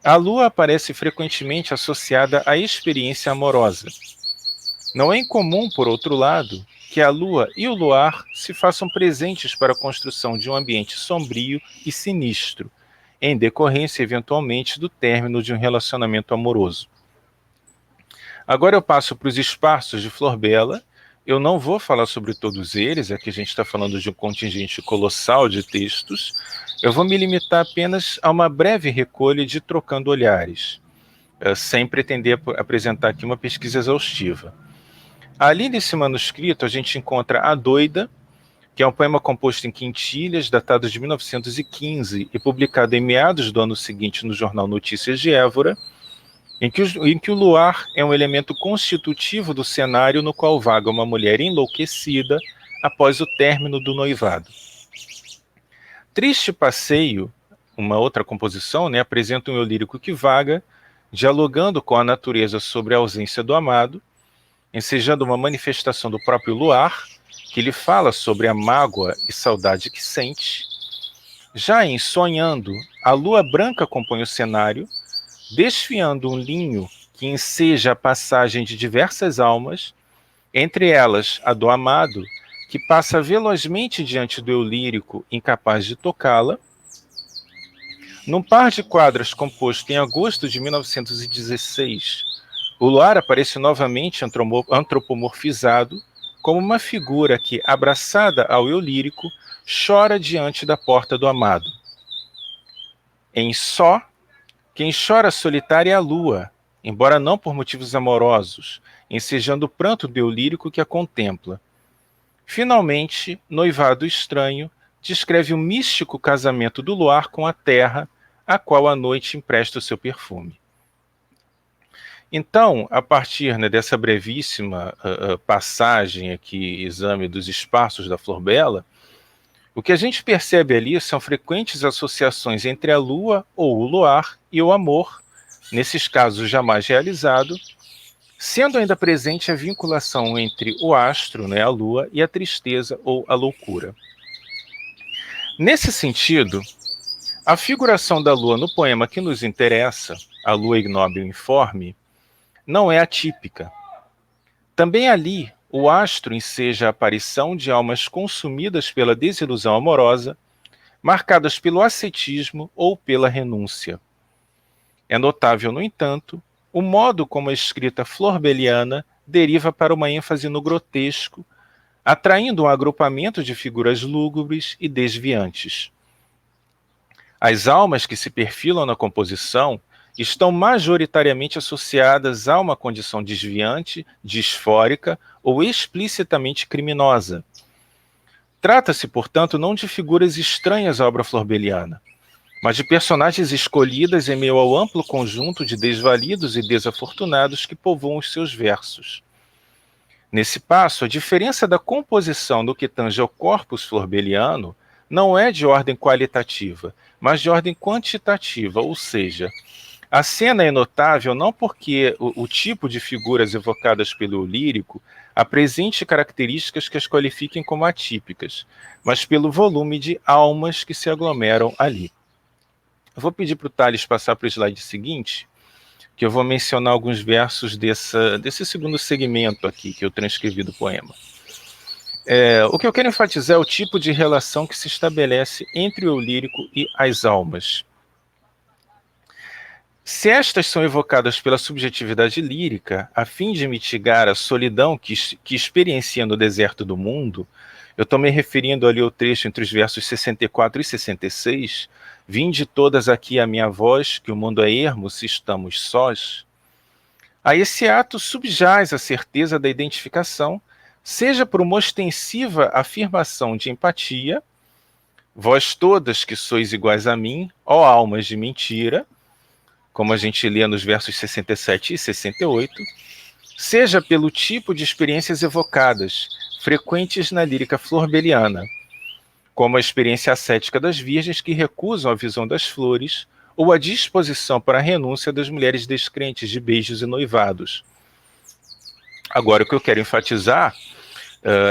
a lua aparece frequentemente associada à experiência amorosa. Não é incomum, por outro lado, que a lua e o luar se façam presentes para a construção de um ambiente sombrio e sinistro, em decorrência, eventualmente, do término de um relacionamento amoroso. Agora eu passo para os espaços de Flor-Bela. Eu não vou falar sobre todos eles, aqui a gente está falando de um contingente colossal de textos. Eu vou me limitar apenas a uma breve recolha de Trocando Olhares, sem pretender apresentar aqui uma pesquisa exaustiva. Ali nesse manuscrito a gente encontra A Doida, que é um poema composto em quintilhas, datado de 1915 e publicado em meados do ano seguinte no jornal Notícias de Évora, em que o luar é um elemento constitutivo do cenário no qual vaga uma mulher enlouquecida após o término do noivado. Triste Passeio, uma outra composição, né, apresenta um eu lírico que vaga, dialogando com a natureza sobre a ausência do amado, ensejando uma manifestação do próprio luar, que lhe fala sobre a mágoa e saudade que sente. Já em Sonhando, a lua branca compõe o cenário, desfiando um linho que enseja a passagem de diversas almas, entre elas a do amado, que passa velozmente diante do eu lírico, incapaz de tocá-la. Num par de quadras composto em agosto de 1916, o luar aparece novamente antropomorfizado como uma figura que, abraçada ao eu lírico, chora diante da porta do amado. Em Só, quem chora solitária é a lua, embora não por motivos amorosos, ensejando o pranto do eu lírico que a contempla. Finalmente, Noivado Estranho descreve o místico casamento do luar com a terra, a qual a noite empresta o seu perfume. Então, a partir, né, dessa brevíssima passagem aqui, exame dos espaços da Flor Bela, o que a gente percebe ali são frequentes associações entre a lua ou o luar e o amor, nesses casos jamais realizado, sendo ainda presente a vinculação entre o astro, né, a lua, e a tristeza ou a loucura. Nesse sentido, a figuração da lua no poema que nos interessa, A Lua Ignóbil Informe, não é atípica. Também ali, o astro enseja a aparição de almas consumidas pela desilusão amorosa, marcadas pelo ascetismo ou pela renúncia. É notável, no entanto, o modo como a escrita florbeliana deriva para uma ênfase no grotesco, atraindo um agrupamento de figuras lúgubres e desviantes. As almas que se perfilam na composição estão majoritariamente associadas a uma condição desviante, disfórica ou explicitamente criminosa. Trata-se, portanto, não de figuras estranhas à obra florbeliana, mas de personagens escolhidas em meio ao amplo conjunto de desvalidos e desafortunados que povoam os seus versos. Nesse passo, a diferença da composição no que tange ao corpus florbeliano não é de ordem qualitativa, mas de ordem quantitativa, ou seja, a cena é notável não porque o tipo de figuras evocadas pelo lírico apresente características que as qualifiquem como atípicas, mas pelo volume de almas que se aglomeram ali. Eu vou pedir para o Thales passar para o slide seguinte, que eu vou mencionar alguns versos desse segundo segmento aqui, que eu transcrevi do poema. O que eu quero enfatizar é o tipo de relação que se estabelece entre o eu lírico e as almas. Se estas são evocadas pela subjetividade lírica, a fim de mitigar a solidão que experiencia no deserto do mundo, eu estou me referindo ali ao trecho entre os versos 64 e 66, vinde todas aqui a minha voz, que o mundo é ermo se estamos sós. A esse ato subjaz a certeza da identificação, seja por uma ostensiva afirmação de empatia, vós todas que sois iguais a mim, ó almas de mentira, como a gente lê nos versos 67 e 68, seja pelo tipo de experiências evocadas, frequentes na lírica florbeliana, como a experiência ascética das virgens que recusam a visão das flores, ou a disposição para a renúncia das mulheres descrentes de beijos e noivados. Agora, o que eu quero enfatizar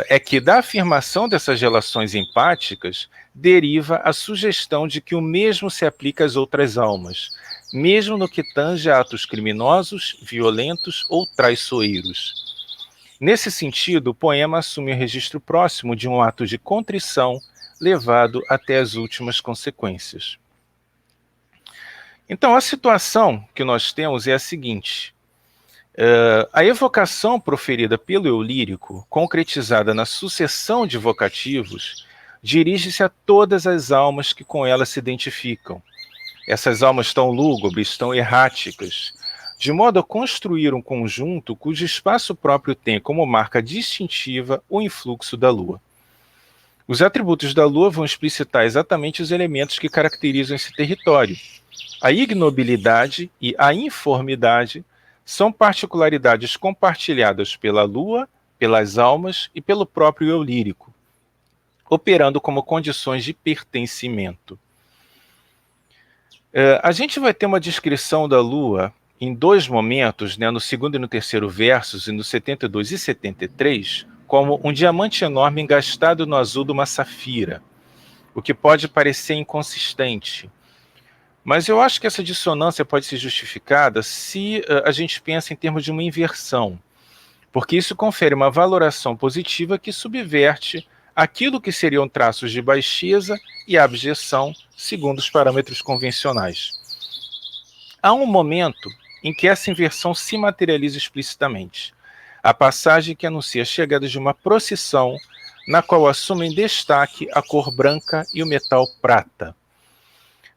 é que da afirmação dessas relações empáticas deriva a sugestão de que o mesmo se aplica às outras almas, mesmo no que tange a atos criminosos, violentos ou traiçoeiros. Nesse sentido, o poema assume o registro próximo de um ato de contrição levado até as últimas consequências. Então, a situação que nós temos é a seguinte: a evocação proferida pelo eu lírico, concretizada na sucessão de vocativos, dirige-se a todas as almas que com ela se identificam. Essas almas tão lúgubres, tão erráticas, de modo a construir um conjunto cujo espaço próprio tem como marca distintiva o influxo da lua. Os atributos da lua vão explicitar exatamente os elementos que caracterizam esse território. A ignobilidade e a informidade são particularidades compartilhadas pela lua, pelas almas e pelo próprio eu lírico, operando como condições de pertencimento. A gente vai ter uma descrição da lua em dois momentos, né, no segundo e no terceiro versos, e no 72 e 73, como um diamante enorme engastado no azul de uma safira, o que pode parecer inconsistente. Mas eu acho que essa dissonância pode ser justificada se a gente pensa em termos de uma inversão, porque isso confere uma valoração positiva que subverte aquilo que seriam traços de baixeza e abjeção, segundo os parâmetros convencionais. Há um momento em que essa inversão se materializa explicitamente. A passagem que anuncia a chegada de uma procissão, na qual assumem destaque a cor branca e o metal prata.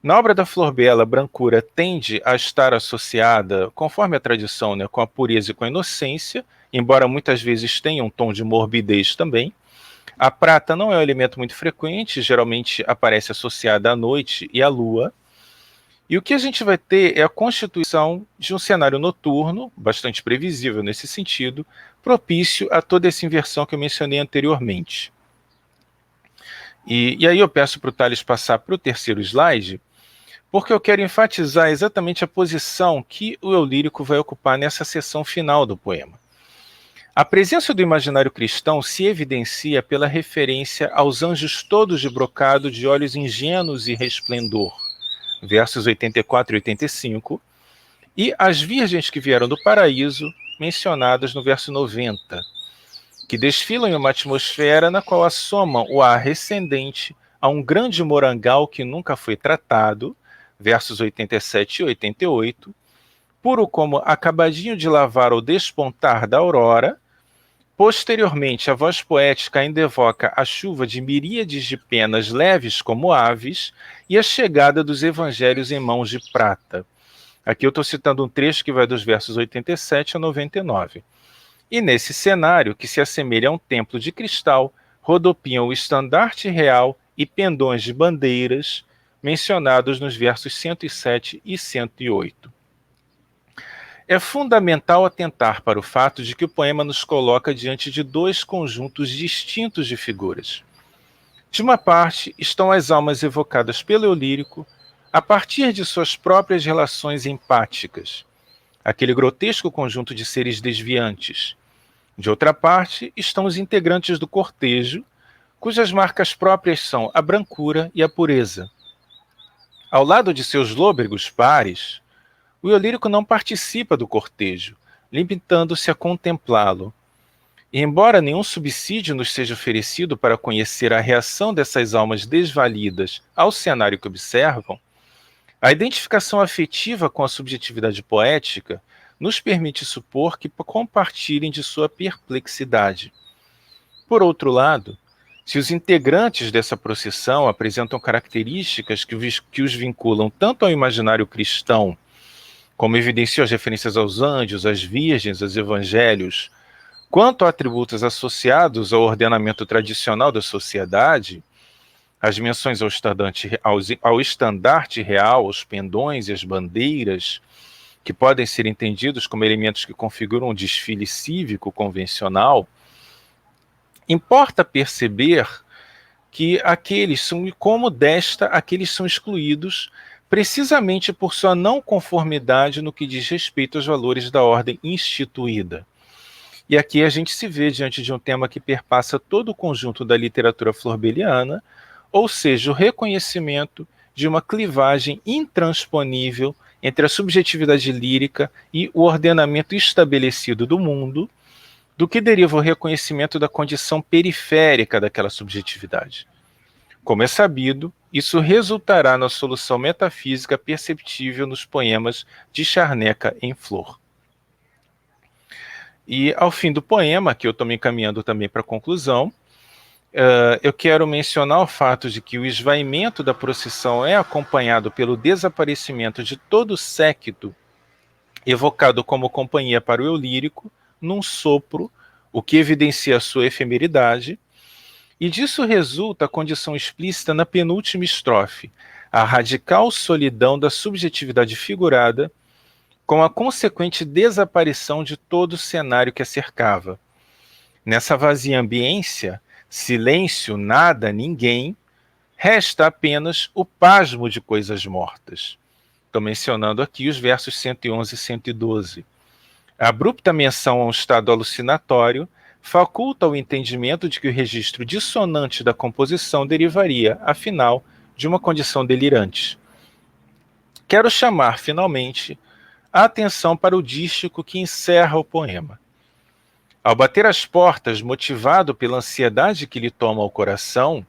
Na obra da Flor Bela, a brancura tende a estar associada, conforme a tradição, né, com a pureza e com a inocência, embora muitas vezes tenha um tom de morbidez também. A prata não é um elemento muito frequente, geralmente aparece associada à noite e à lua. E o que a gente vai ter é a constituição de um cenário noturno, bastante previsível nesse sentido, propício a toda essa inversão que eu mencionei anteriormente. E aí eu peço para o Thales passar para o terceiro slide, porque eu quero enfatizar exatamente a posição que o eu lírico vai ocupar nessa seção final do poema. A presença do imaginário cristão se evidencia pela referência aos anjos todos de brocado, de olhos ingênuos e resplendor, versos 84 e 85, e as virgens que vieram do paraíso, mencionadas no verso 90, que desfilam em uma atmosfera na qual assomam o ar recendente a um grande morangal que nunca foi tratado, versos 87 e 88, puro como acabadinho de lavar ao despontar da aurora. Posteriormente, a voz poética ainda evoca a chuva de miríades de penas leves como aves e a chegada dos evangelhos em mãos de prata. Aqui eu estou citando um trecho que vai dos versos 87 a 99. E nesse cenário, que se assemelha a um templo de cristal, rodopiam o estandarte real e pendões de bandeiras, mencionados nos versos 107 e 108. É fundamental atentar para o fato de que o poema nos coloca diante de dois conjuntos distintos de figuras. De uma parte, estão as almas evocadas pelo eu lírico a partir de suas próprias relações empáticas, aquele grotesco conjunto de seres desviantes. De outra parte, estão os integrantes do cortejo, cujas marcas próprias são a brancura e a pureza. Ao lado de seus lôbregos pares, o eu lírico não participa do cortejo, limitando-se a contemplá-lo. E embora nenhum subsídio nos seja oferecido para conhecer a reação dessas almas desvalidas ao cenário que observam, a identificação afetiva com a subjetividade poética nos permite supor que compartilhem de sua perplexidade. Por outro lado, se os integrantes dessa procissão apresentam características que os vinculam tanto ao imaginário cristão, como evidenciam as referências aos anjos, às virgens, aos evangelhos, quanto a atributos associados ao ordenamento tradicional da sociedade, as menções ao estandarte real, aos pendões e às bandeiras, que podem ser entendidos como elementos que configuram um desfile cívico convencional, importa perceber que aqueles são excluídos precisamente por sua não conformidade no que diz respeito aos valores da ordem instituída. E aqui a gente se vê diante de um tema que perpassa todo o conjunto da literatura florbeliana, ou seja, o reconhecimento de uma clivagem intransponível entre a subjetividade lírica e o ordenamento estabelecido do mundo, do que deriva o reconhecimento da condição periférica daquela subjetividade. Como é sabido, isso resultará na solução metafísica perceptível nos poemas de Charneca em Flor. E ao fim do poema, que eu estou me encaminhando também para a conclusão, eu quero mencionar o fato de que o esvaimento da procissão é acompanhado pelo desaparecimento de todo o séquito evocado como companhia para o eu lírico, num sopro, o que evidencia a sua efemeridade, e disso resulta a condição explícita na penúltima estrofe, a radical solidão da subjetividade figurada, com a consequente desaparição de todo o cenário que a cercava. Nessa vazia ambiência, silêncio, nada, ninguém, resta apenas o pasmo de coisas mortas. Estou mencionando aqui os versos 111 e 112. A abrupta menção a um estado alucinatório faculta o entendimento de que o registro dissonante da composição derivaria, afinal, de uma condição delirante. Quero chamar, finalmente, a atenção para o dístico que encerra o poema. Ao bater as portas, motivado pela ansiedade que lhe toma o coração,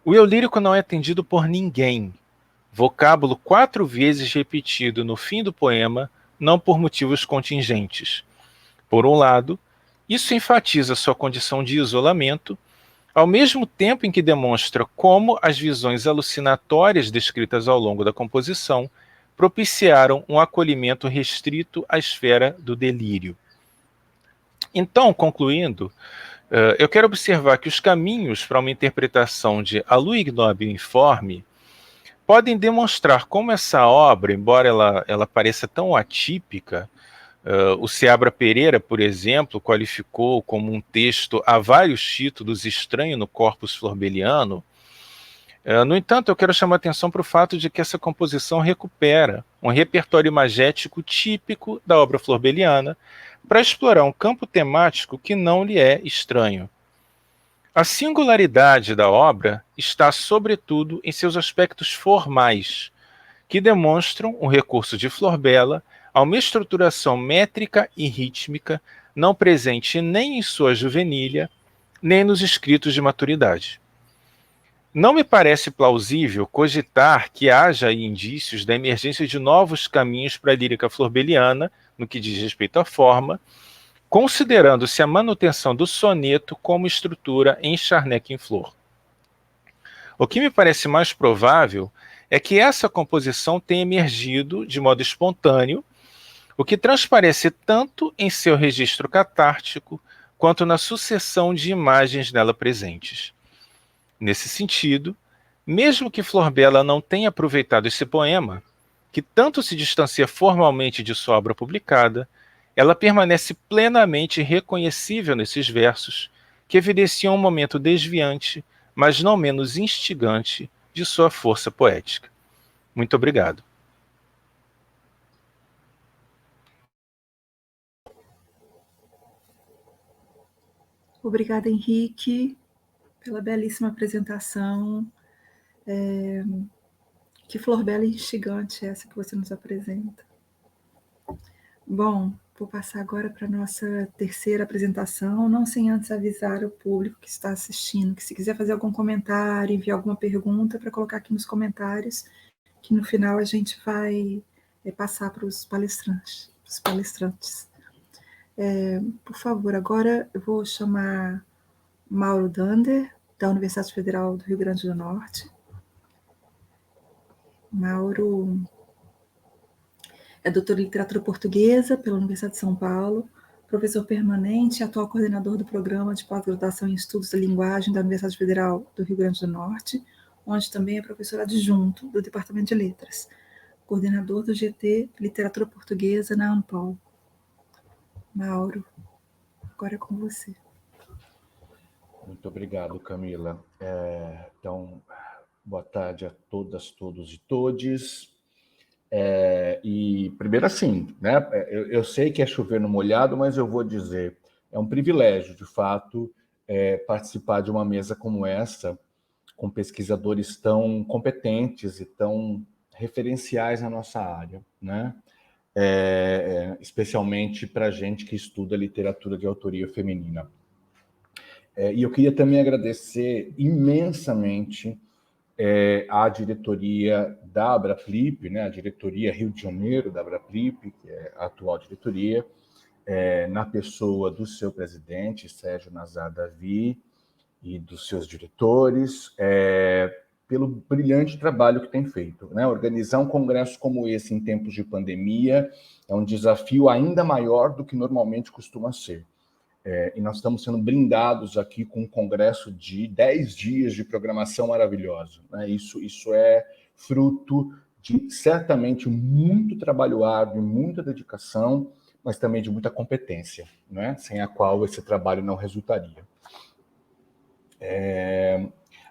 o eu lírico não é atendido por ninguém, vocábulo 4 vezes repetido no fim do poema, não por motivos contingentes. Por um lado, isso enfatiza sua condição de isolamento, ao mesmo tempo em que demonstra como as visões alucinatórias descritas ao longo da composição propiciaram um acolhimento restrito à esfera do delírio. Então, concluindo, eu quero observar que os caminhos para uma interpretação de A Lua Ignóbil Informe podem demonstrar como essa obra, embora ela pareça tão atípica, o Seabra Pereira, por exemplo, qualificou como um texto a vários títulos estranho no corpus florbeliano. No entanto, eu quero chamar a atenção para o fato de que essa composição recupera um repertório imagético típico da obra florbeliana para explorar um campo temático que não lhe é estranho. A singularidade da obra está, sobretudo, em seus aspectos formais, que demonstram o recurso de Florbela a uma estruturação métrica e rítmica não presente nem em sua juvenília, nem nos escritos de maturidade. Não me parece plausível cogitar que haja aí indícios da emergência de novos caminhos para a lírica florbeliana, no que diz respeito à forma, considerando-se a manutenção do soneto como estrutura em charneque em flor. O que me parece mais provável é que essa composição tenha emergido de modo espontâneo, o que transparece tanto em seu registro catártico quanto na sucessão de imagens nela presentes. Nesse sentido, mesmo que Florbela não tenha aproveitado esse poema, que tanto se distancia formalmente de sua obra publicada, ela permanece plenamente reconhecível nesses versos, que evidenciam um momento desviante, mas não menos instigante, de sua força poética. Muito obrigado. Obrigada, Henrique, pela belíssima apresentação. Que flor bela e instigante essa que você nos apresenta. Bom, vou passar agora para a nossa terceira apresentação, não sem antes avisar o público que está assistindo, que se quiser fazer algum comentário, enviar alguma pergunta, para colocar aqui nos comentários, que no final a gente vai passar para os palestrantes. Por favor, agora eu vou chamar Mauro Dander, da Universidade Federal do Rio Grande do Norte. Mauro é doutor em literatura portuguesa pela Universidade de São Paulo, professor permanente e atual coordenador do programa de pós-graduação em estudos da linguagem da Universidade Federal do Rio Grande do Norte, onde também é professor adjunto do Departamento de Letras, coordenador do GT Literatura Portuguesa na Ampol. Mauro, agora é com você. Muito obrigado, Camila. Então, boa tarde a todas, todos e todes. E primeiro assim, né? Eu sei que é chover no molhado, mas eu vou dizer, é um privilégio, de fato, participar de uma mesa como essa, com pesquisadores tão competentes e tão referenciais na nossa área, né? Especialmente para a gente que estuda literatura de autoria feminina. E eu queria também agradecer imensamente a diretoria da Abraplip, né, a diretoria Rio de Janeiro da Abraplip, que é a atual diretoria, na pessoa do seu presidente, Sérgio Nazar Davi, e dos seus diretores, pelo brilhante trabalho que tem feito, né? Organizar um congresso como esse em tempos de pandemia é um desafio ainda maior do que normalmente costuma ser. E nós estamos sendo brindados aqui com um congresso de 10 dias de programação maravilhosa, né? Isso é fruto de, certamente, muito trabalho árduo, muita dedicação, mas também de muita competência, né? Sem a qual esse trabalho não resultaria.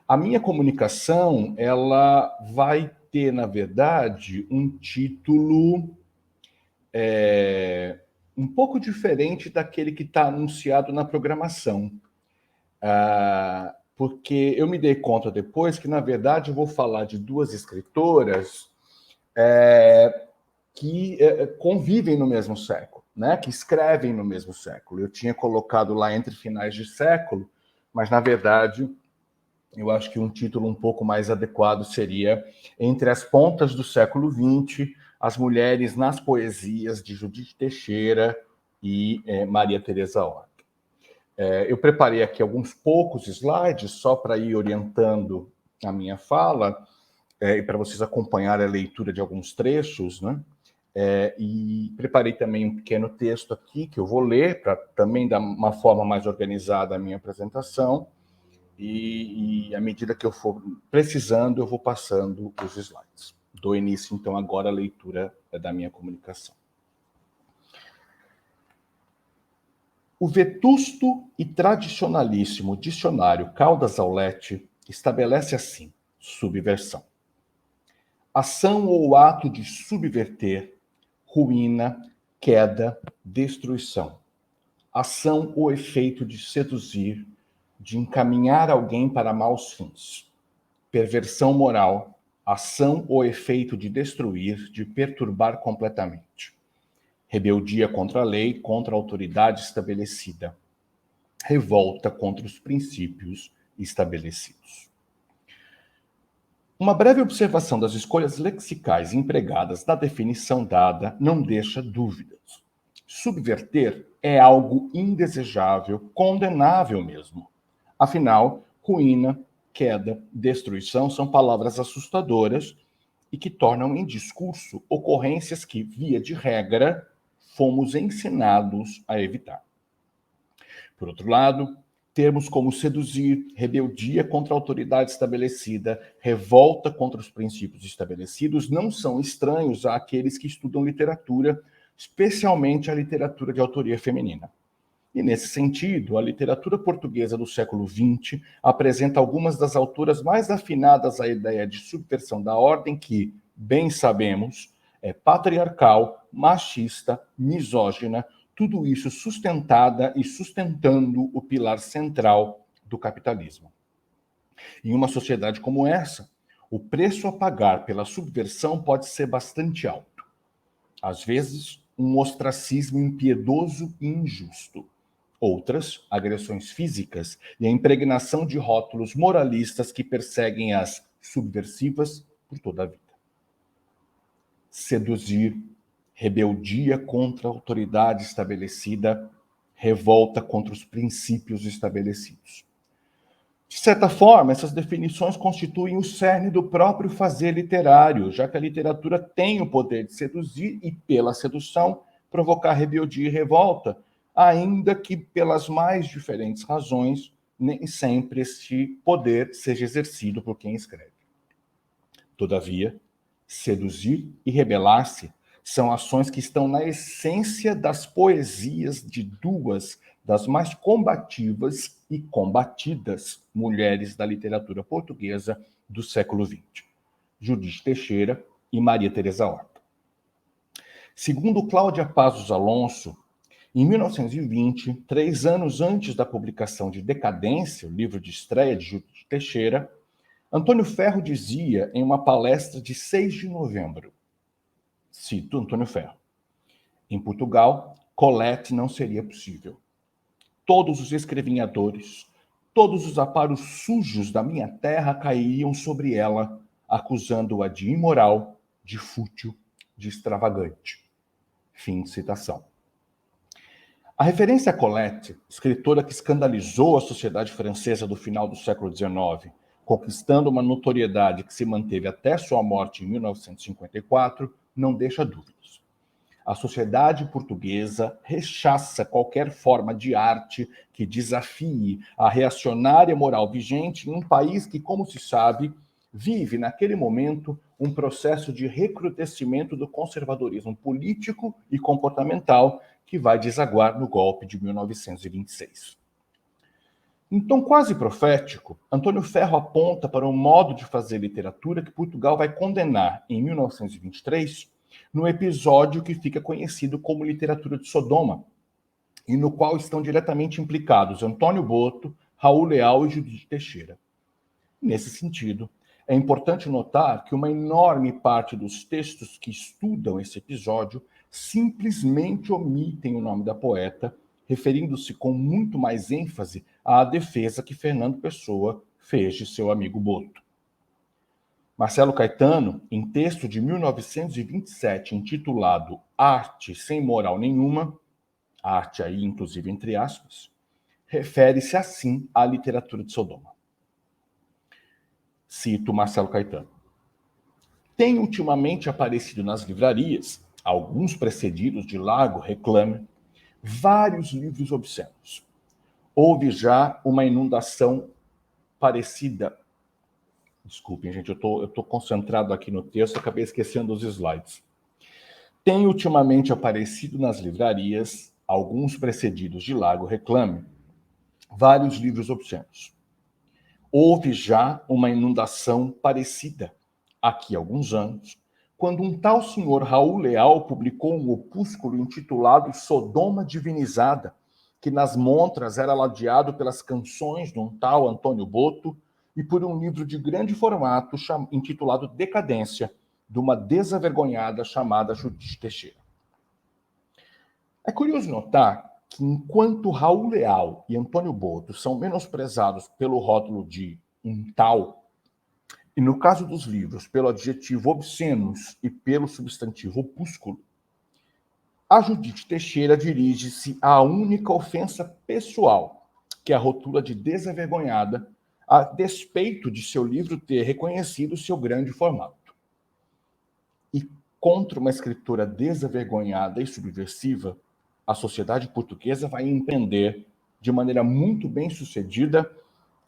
A minha comunicação, ela vai ter, na verdade, um título um pouco diferente daquele que está anunciado na programação. Porque eu me dei conta depois que, na verdade, eu vou falar de duas escritoras que convivem no mesmo século, né? Que escrevem no mesmo século. Eu tinha colocado lá entre finais de século, mas, na verdade, eu acho que um título um pouco mais adequado seria Entre as Pontas do Século XX, as mulheres nas poesias de Judith Teixeira e Maria Tereza Horta. Eu preparei aqui alguns poucos slides só para ir orientando a minha fala, e para vocês acompanharem a leitura de alguns trechos, né? E preparei também um pequeno texto aqui que eu vou ler para também dar uma forma mais organizada a minha apresentação, e à medida que eu for precisando, eu vou passando os slides. Dou início, então, agora à leitura da minha comunicação. O vetusto e tradicionalíssimo dicionário Caldas Aulete estabelece assim: subversão. Ação ou ato de subverter, ruína, queda, destruição. Ação ou efeito de seduzir, de encaminhar alguém para maus fins. Perversão moral, ação ou efeito de destruir, de perturbar completamente. Rebeldia contra a lei, contra a autoridade estabelecida. Revolta contra os princípios estabelecidos. Uma breve observação das escolhas lexicais empregadas na definição dada não deixa dúvidas. Subverter é algo indesejável, condenável mesmo. Afinal, ruína, queda, destruição são palavras assustadoras e que tornam em discurso ocorrências que, via de regra, fomos ensinados a evitar. Por outro lado, termos como seduzir, rebeldia contra a autoridade estabelecida, revolta contra os princípios estabelecidos não são estranhos àqueles que estudam literatura, especialmente a literatura de autoria feminina. E, nesse sentido, a literatura portuguesa do século XX apresenta algumas das autoras mais afinadas à ideia de subversão da ordem que, bem sabemos, é patriarcal, machista, misógina, tudo isso sustentada e sustentando o pilar central do capitalismo. Em uma sociedade como essa, o preço a pagar pela subversão pode ser bastante alto. Às vezes, um ostracismo impiedoso e injusto. Outras, agressões físicas e a impregnação de rótulos moralistas que perseguem as subversivas por toda a vida. Seduzir, rebeldia contra a autoridade estabelecida, revolta contra os princípios estabelecidos. De certa forma, essas definições constituem o cerne do próprio fazer literário, já que a literatura tem o poder de seduzir e, pela sedução, provocar rebeldia e revolta, ainda que pelas mais diferentes razões, nem sempre este poder seja exercido por quem escreve. Todavia, seduzir e rebelar-se são ações que estão na essência das poesias de duas das mais combativas e combatidas mulheres da literatura portuguesa do século XX, Judith Teixeira e Maria Tereza Horta. Segundo Cláudia Pazos Alonso, em 1920, 3 anos antes da publicação de Decadência, o livro de estreia de Judith Teixeira, Antônio Ferro dizia em uma palestra de 6 de novembro, cito Antônio Ferro: em Portugal, Colette não seria possível. Todos os escrevinhadores, todos os aparos sujos da minha terra cairiam sobre ela, acusando-a de imoral, de fútil, de extravagante. Fim de citação. A referência a Colette, escritora que escandalizou a sociedade francesa do final do século XIX, conquistando uma notoriedade que se manteve até sua morte em 1954, não deixa dúvidas. A sociedade portuguesa rechaça qualquer forma de arte que desafie a reacionária moral vigente em um país que, como se sabe, vive naquele momento um processo de recrudescimento do conservadorismo político e comportamental que vai desaguar no golpe de 1926. Em tom quase profético, Antônio Ferro aponta para um modo de fazer literatura que Portugal vai condenar em 1923 no episódio que fica conhecido como literatura de Sodoma, e no qual estão diretamente implicados Antônio Boto, Raul Leal e Judith Teixeira. Nesse sentido, é importante notar que uma enorme parte dos textos que estudam esse episódio simplesmente omitem o nome da poeta, referindo-se com muito mais ênfase à defesa que Fernando Pessoa fez de seu amigo Boto. Marcelo Caetano, em texto de 1927, intitulado Arte sem Moral Nenhuma, arte aí, inclusive, entre aspas, refere-se assim à literatura de Sodoma. Cito Marcelo Caetano. Tem ultimamente aparecido nas livrarias, alguns precedidos de largo reclame, vários livros obscenos. Houve já uma inundação parecida. Desculpem, gente, eu tô concentrado aqui no texto, acabei esquecendo os slides. Tem ultimamente aparecido nas livrarias, alguns precedidos de largo reclame, vários livros obscenos. Houve já uma inundação parecida, aqui há alguns anos, quando um tal senhor Raul Leal publicou um opúsculo intitulado Sodoma Divinizada, que nas montras era ladeado pelas canções de um tal Antônio Boto e por um livro de grande formato intitulado Decadência, de uma desavergonhada chamada Judite Teixeira. É curioso notar que enquanto Raul Leal e Antônio Boto são menosprezados pelo rótulo de um tal, e no caso dos livros, pelo adjetivo obscenos e pelo substantivo opúsculo, a Judite Teixeira dirige-se à única ofensa pessoal, que é a rotula de desavergonhada, a despeito de seu livro ter reconhecido seu grande formato. E contra uma escritora desavergonhada e subversiva, a sociedade portuguesa vai empreender de maneira muito bem sucedida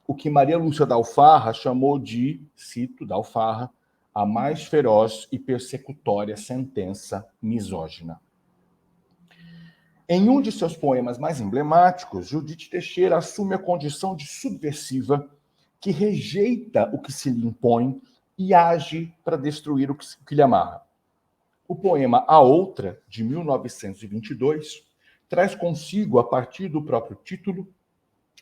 o que Maria Lúcia da Alfarra chamou de, cito da Alfarra, a mais feroz e persecutória sentença misógina. Em um de seus poemas mais emblemáticos, Judite Teixeira assume a condição de subversiva que rejeita o que se lhe impõe e age para destruir o que lhe amarra. O poema A Outra, de 1922, traz consigo, a partir do próprio título,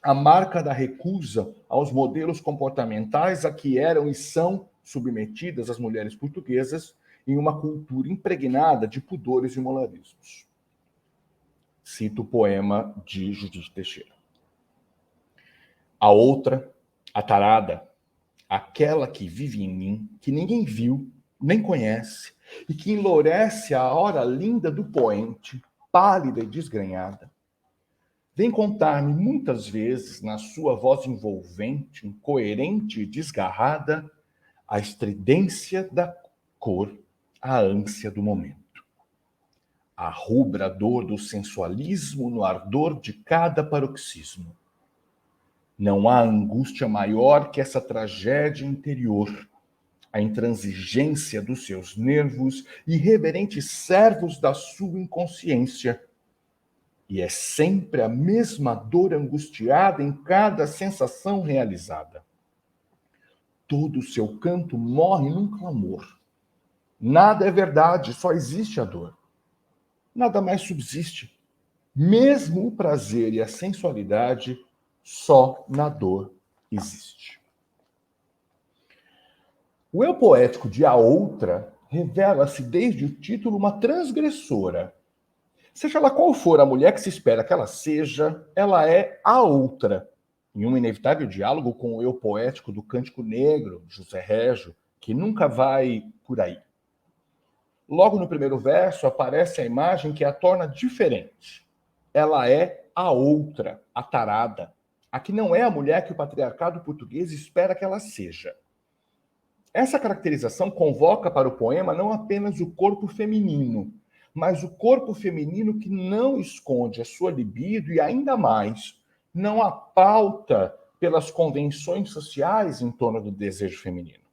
a marca da recusa aos modelos comportamentais a que eram e são submetidas as mulheres portuguesas em uma cultura impregnada de pudores e moralismos. Cito o poema de Judite Teixeira. A outra, a tarada, aquela que vive em mim, que ninguém viu, nem conhece, e que enlourece a hora linda do poente, pálida e desgrenhada, vem contar-me muitas vezes, na sua voz envolvente, incoerente e desgarrada, a estridência da cor, a ânsia do momento. A rubra dor do sensualismo no ardor de cada paroxismo. Não há angústia maior que essa tragédia interior, a intransigência dos seus nervos, irreverentes servos da sua inconsciência. E é sempre a mesma dor angustiada em cada sensação realizada. Todo o seu canto morre num clamor. Nada é verdade, só existe a dor. Nada mais subsiste. Mesmo o prazer e a sensualidade, só na dor existe. O eu poético de A Outra revela-se desde o título uma transgressora. Seja lá qual for a mulher que se espera que ela seja, ela é a outra, em um inevitável diálogo com o eu poético do Cântico Negro, José Régio, que nunca vai por aí. Logo no primeiro verso aparece a imagem que a torna diferente. Ela é a outra, a tarada, a que não é a mulher que o patriarcado português espera que ela seja. Essa caracterização convoca para o poema não apenas o corpo feminino, mas o corpo feminino que não esconde a sua libido e, ainda mais, não a pauta pelas convenções sociais em torno do desejo feminino.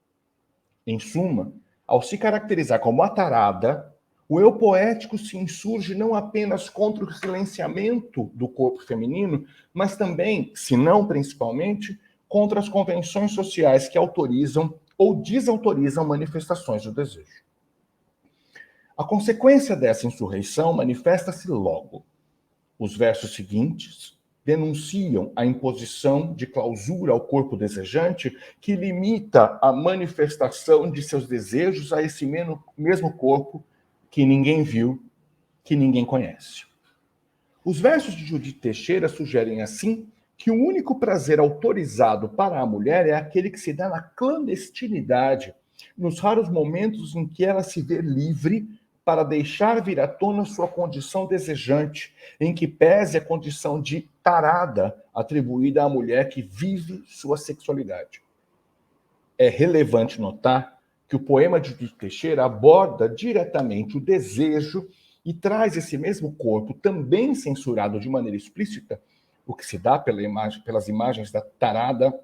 Em suma, ao se caracterizar como a tarada, o eu poético se insurge não apenas contra o silenciamento do corpo feminino, mas também, se não principalmente, contra as convenções sociais que autorizam ou desautorizam manifestações do desejo. A consequência dessa insurreição manifesta-se logo. Os versos seguintes denunciam a imposição de clausura ao corpo desejante que limita a manifestação de seus desejos a esse mesmo corpo que ninguém viu, que ninguém conhece. Os versos de Judite Teixeira sugerem, assim, que o único prazer autorizado para a mulher é aquele que se dá na clandestinidade, nos raros momentos em que ela se vê livre para deixar vir à tona sua condição desejante, em que pese a condição de tarada atribuída à mulher que vive sua sexualidade. É relevante notar que o poema de Judith Teixeira aborda diretamente o desejo e traz esse mesmo corpo, também censurado de maneira explícita, o que se dá pelas imagens da tarada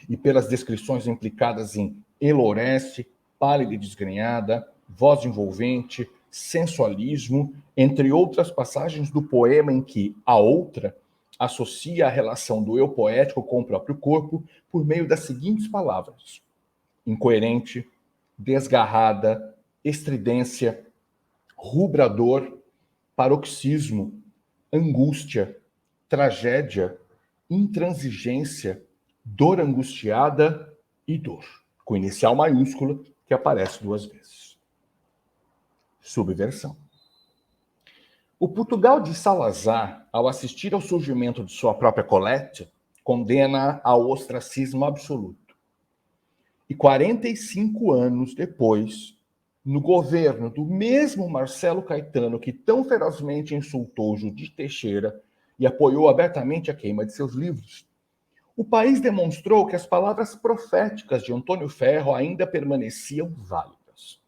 e pelas descrições implicadas em elorece, pálida e desgrenhada, voz envolvente, sensualismo, entre outras passagens do poema em que a outra associa a relação do eu poético com o próprio corpo por meio das seguintes palavras: incoerente, desgarrada, estridência, rubrador, paroxismo, angústia, tragédia, intransigência, dor angustiada e dor, com inicial maiúscula que aparece 2 vezes. Subversão. O Portugal de Salazar, ao assistir ao surgimento de sua própria Colette, condena ao ostracismo absoluto. E 45 anos depois, no governo do mesmo Marcelo Caetano, que tão ferozmente insultou Judith Teixeira e apoiou abertamente a queima de seus livros, o país demonstrou que as palavras proféticas de Antônio Ferro ainda permaneciam válidas.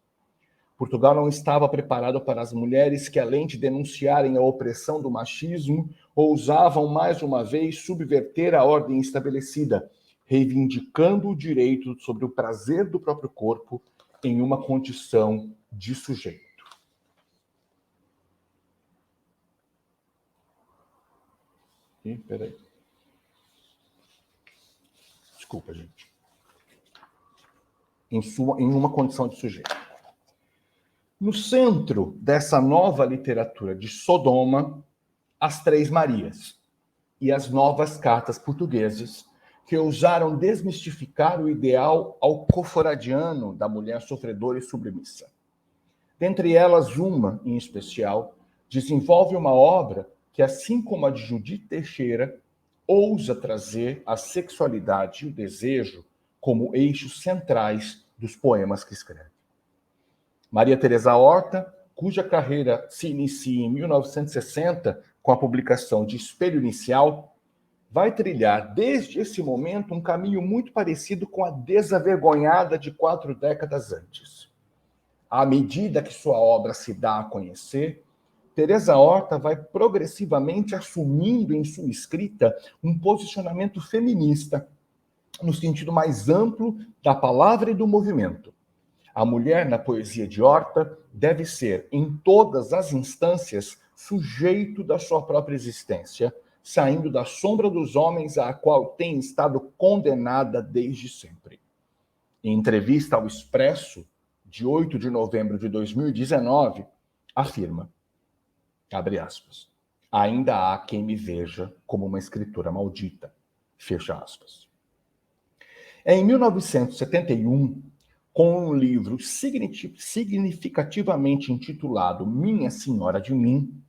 Portugal não estava preparado para as mulheres que, além de denunciarem a opressão do machismo, ousavam mais uma vez subverter a ordem estabelecida, reivindicando o direito sobre o prazer do próprio corpo em uma condição de sujeito. Peraí. Desculpa, gente. Em uma condição de sujeito. No centro dessa nova literatura de Sodoma, as Três Marias e as novas cartas portuguesas, que ousaram desmistificar o ideal alcoforadiano da mulher sofredora e submissa. Dentre elas, uma, em especial, desenvolve uma obra que, assim como a de Judith Teixeira, ousa trazer a sexualidade e o desejo como eixos centrais dos poemas que escreve. Maria Teresa Horta, cuja carreira se inicia em 1960 com a publicação de Espelho Inicial, vai trilhar desde esse momento um caminho muito parecido com a desavergonhada de 4 décadas antes. À medida que sua obra se dá a conhecer, Teresa Horta vai progressivamente assumindo em sua escrita um posicionamento feminista, no sentido mais amplo da palavra e do movimento. A mulher, na poesia de Horta, deve ser, em todas as instâncias, sujeito da sua própria existência, saindo da sombra dos homens à qual tem estado condenada desde sempre. Em entrevista ao Expresso, de 8 de novembro de 2019, afirma, abre aspas, ainda há quem me veja como uma escritora maldita, fecha aspas. É em 1971, com um livro significativamente intitulado Minha Senhora de Mim,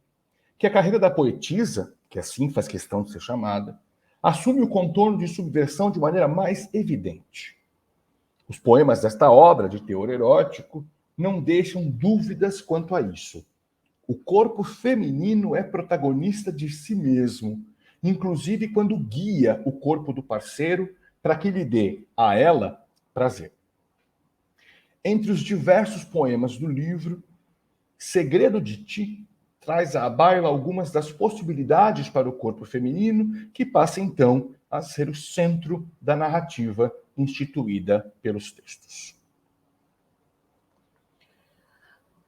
que a carreira da poetisa, que assim faz questão de ser chamada, assume o contorno de subversão de maneira mais evidente. Os poemas desta obra de teor erótico não deixam dúvidas quanto a isso. O corpo feminino é protagonista de si mesmo, inclusive quando guia o corpo do parceiro para que lhe dê a ela prazer. Entre os diversos poemas do livro, Segredo de Ti traz à baila algumas das possibilidades para o corpo feminino, que passa então a ser o centro da narrativa instituída pelos textos.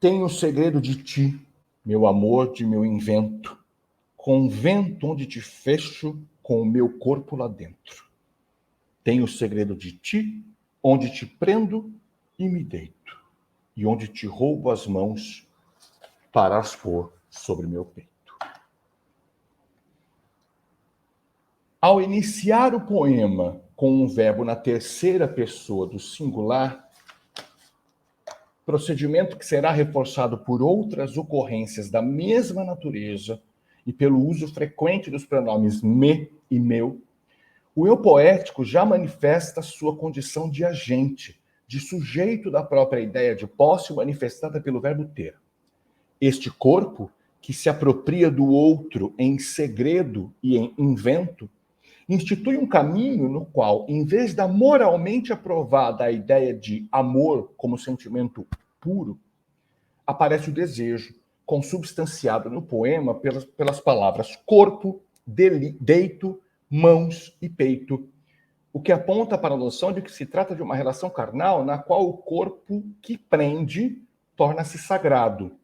Tenho segredo de ti, meu amor de meu invento, convento onde te fecho com o meu corpo lá dentro. Tenho segredo de ti, onde te prendo e me deito, e onde te roubo as mãos para as pôr sobre meu peito. Ao iniciar o poema com um verbo na terceira pessoa do singular, procedimento que será reforçado por outras ocorrências da mesma natureza e pelo uso frequente dos pronomes me e meu, o eu poético já manifesta sua condição de agente, de sujeito da própria ideia de posse manifestada pelo verbo ter. Este corpo, que se apropria do outro em segredo e em invento, institui um caminho no qual, em vez da moralmente aprovada a ideia de amor como sentimento puro, aparece o desejo, consubstanciado no poema pelas palavras corpo, deito, mãos e peito, o que aponta para a noção de que se trata de uma relação carnal na qual o corpo que prende torna-se sagrado,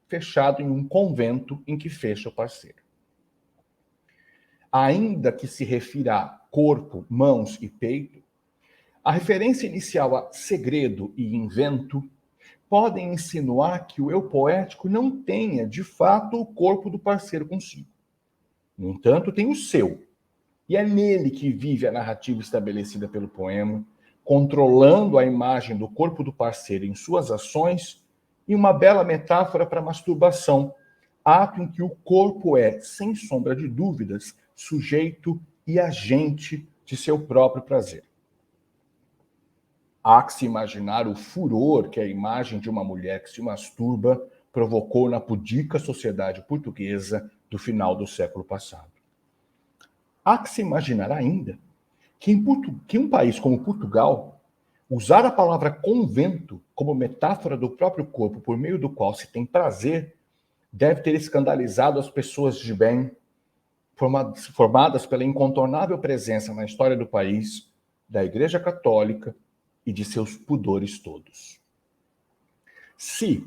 fechado em um convento em que fecha o parceiro. Ainda que se refira a corpo, mãos e peito, a referência inicial a segredo e invento podem insinuar que o eu poético não tenha, de fato, o corpo do parceiro consigo. No entanto, tem o seu, e é nele que vive a narrativa estabelecida pelo poema, controlando a imagem do corpo do parceiro em suas ações e uma bela metáfora para a masturbação, ato em que o corpo é, sem sombra de dúvidas, sujeito e agente de seu próprio prazer. Há que se imaginar o furor que a imagem de uma mulher que se masturba provocou na pudica sociedade portuguesa do final do século passado. Há que se imaginar ainda que um país como Portugal usar a palavra convento como metáfora do próprio corpo por meio do qual se tem prazer deve ter escandalizado as pessoas de bem formadas pela incontornável presença na história do país da Igreja Católica e de seus pudores todos. Se,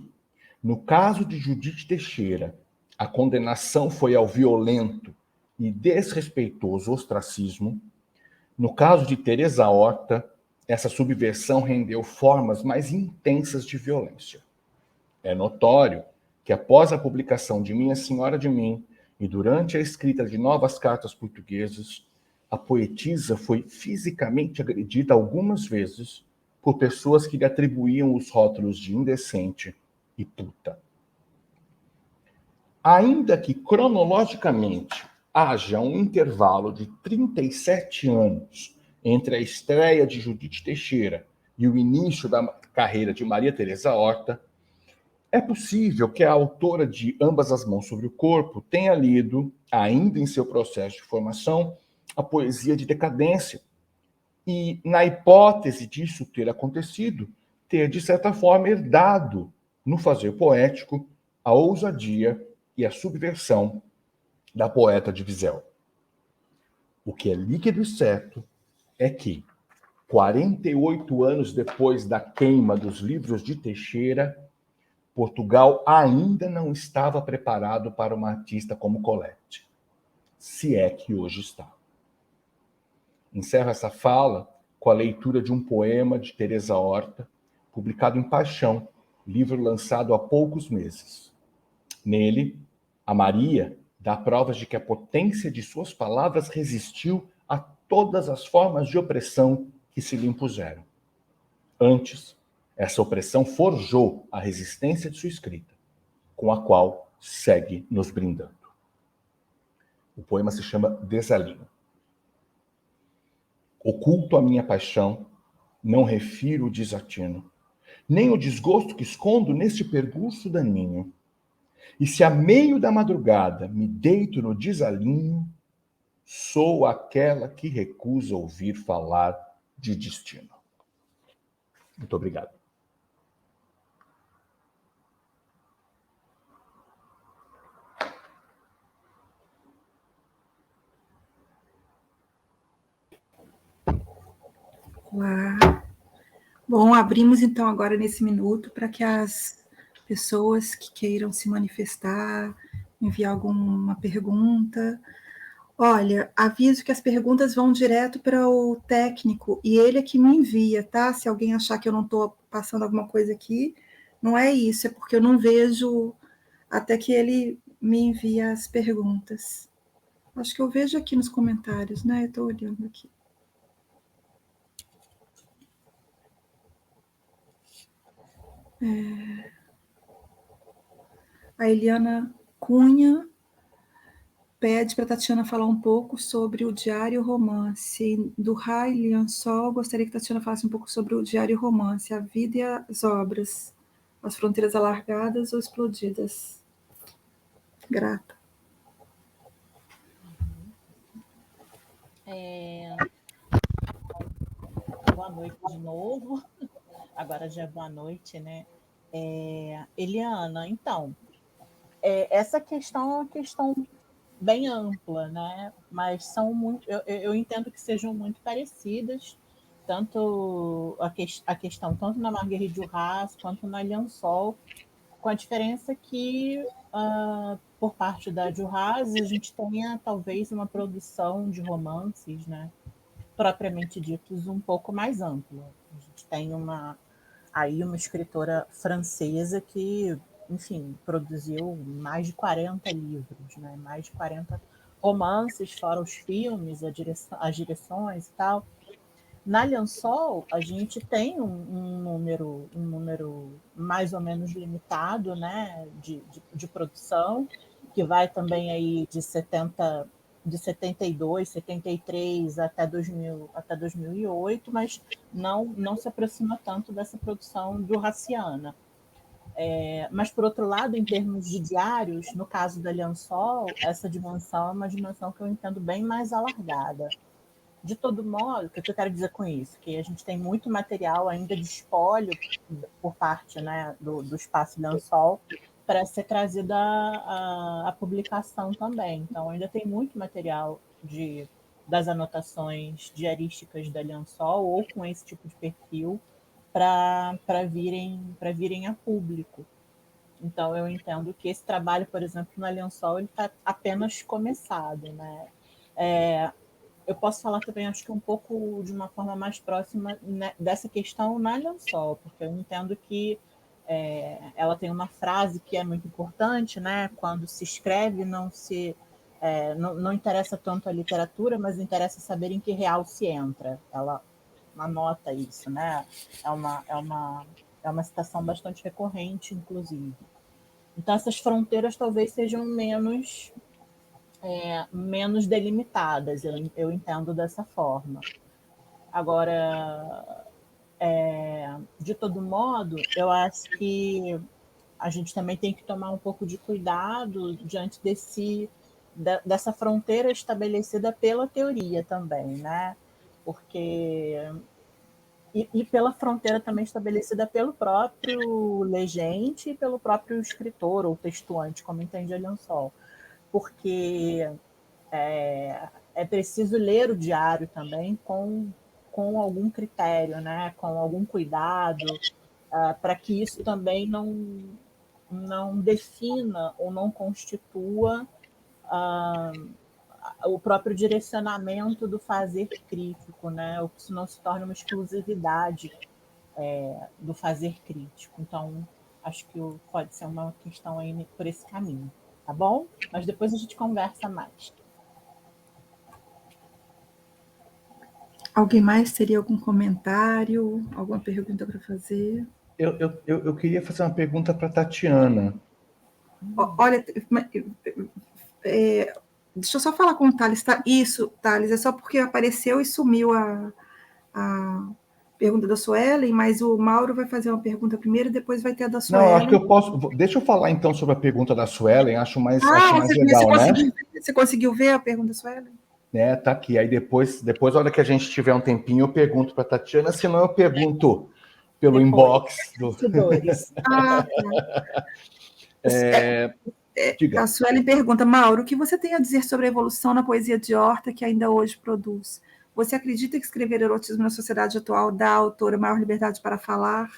no caso de Judite Teixeira, a condenação foi ao violento e desrespeitoso ostracismo, no caso de Teresa Horta, essa subversão rendeu formas mais intensas de violência. É notório que após a publicação de Minha Senhora de Mim e durante a escrita de novas cartas portuguesas, a poetisa foi fisicamente agredida algumas vezes por pessoas que lhe atribuíam os rótulos de indecente e puta. Ainda que cronologicamente haja um intervalo de 37 anos entre a estreia de Judite Teixeira e o início da carreira de Maria Teresa Horta, é possível que a autora de Ambas as Mãos sobre o Corpo tenha lido, ainda em seu processo de formação, a poesia de decadência e, na hipótese disso ter acontecido, ter, de certa forma, herdado no fazer poético a ousadia e a subversão da poeta de Viseu. O que é líquido e certo é que, 48 anos depois da queima dos livros de Teixeira, Portugal ainda não estava preparado para uma artista como Colette, se é que hoje está. Encerro essa fala com a leitura de um poema de Teresa Horta, publicado em Paixão, livro lançado há poucos meses. Nele, a Maria dá provas de que a potência de suas palavras resistiu a todas as formas de opressão que se lhe impuseram. Antes, essa opressão forjou a resistência de sua escrita, com a qual segue nos brindando. O poema se chama Desalinho. Oculto a minha paixão, não refiro o desatino, nem o desgosto que escondo neste percurso daninho. E se a meio da madrugada me deito no desalinho, sou aquela que recusa ouvir falar de destino. Muito obrigado. Olá. Bom, abrimos então agora nesse minuto para que as pessoas que queiram se manifestar, enviar alguma pergunta. Olha, aviso que as perguntas vão direto para o técnico e ele é que me envia, tá? Se alguém achar que eu não estou passando alguma coisa aqui, não é isso, é porque eu não vejo até que ele me envie as perguntas. Acho que eu vejo aqui nos comentários, né? Eu estou olhando aqui. A Eliana Cunha pede para a Tatiana falar um pouco sobre o diário romance. Do Rai Liansol, gostaria que a Tatiana falasse um pouco sobre o diário romance, a vida e as obras, as fronteiras alargadas ou explodidas. Grata. Boa noite de novo. Agora já é boa noite, né? Eliana, então, essa questão é uma questão bem ampla, né? Mas são muito, eu entendo que sejam muito parecidas, tanto a questão tanto na Marguerite Duras quanto na Liansol, com a diferença que por parte da Duras a gente tenha talvez uma produção de romances, né? Propriamente ditos um pouco mais ampla. A gente tem uma escritora francesa que, enfim, produziu mais de 40 livros, né? Mais de 40 romances, fora os filmes, as direções e tal. Na Liansol, a gente tem um número mais ou menos limitado, né, de produção, que vai também aí de 72, 73 até 2008, mas não se aproxima tanto dessa produção durraciana. Mas, por outro lado, em termos de diários, no caso da Liansol, essa dimensão é uma dimensão que eu entendo bem mais alargada. De todo modo, o que eu quero dizer com isso? Que a gente tem muito material ainda de espólio por parte, né, do espaço Liansol para ser trazido à publicação também. Então, ainda tem muito material das anotações diarísticas da Liansol ou com esse tipo de perfil para virem a público. Então, eu entendo que esse trabalho, por exemplo, na Liansol, ele está apenas começado, né? Eu posso falar também, acho que um pouco de uma forma mais próxima, né, dessa questão na Liansol, porque eu entendo que ela tem uma frase que é muito importante, né? Quando se escreve, não interessa tanto a literatura, mas interessa saber em que real se entra. Ela anota isso, né? É uma citação bastante recorrente, inclusive. Então, essas fronteiras talvez sejam menos delimitadas, eu entendo dessa forma. Agora, de todo modo, eu acho que a gente também tem que tomar um pouco de cuidado diante dessa fronteira estabelecida pela teoria também, né? Porque e pela fronteira também estabelecida pelo próprio legente e pelo próprio escritor ou textuante, como entende a Liansol. Porque é preciso ler o diário também com algum critério, né? Com algum cuidado, para que isso também não defina ou não constitua o próprio direcionamento do fazer crítico, né? Ou que isso não se torne uma exclusividade do fazer crítico. Então, acho que pode ser uma questão aí por esse caminho, tá bom? Mas depois a gente conversa mais. Alguém mais teria algum comentário, alguma pergunta para fazer? Eu queria fazer uma pergunta para a Tatiana. Olha, deixa eu só falar com o Thales. Tá? Isso, Thales, é só porque apareceu e sumiu a pergunta da Suelen, mas o Mauro vai fazer uma pergunta primeiro e depois vai ter a da Suelen. Não, acho que eu posso... Deixa eu falar então sobre a pergunta da Suelen, acho mais legal, né? Você conseguiu ver a pergunta da Suelen? Tá aqui. Aí depois, a hora que a gente tiver um tempinho, eu pergunto para a Tatiana, senão eu pergunto pelo inbox. A Suelen pergunta, Mauro, o que você tem a dizer sobre a evolução na poesia de Horta que ainda hoje produz? Você acredita que escrever erotismo na sociedade atual dá à autora maior liberdade para falar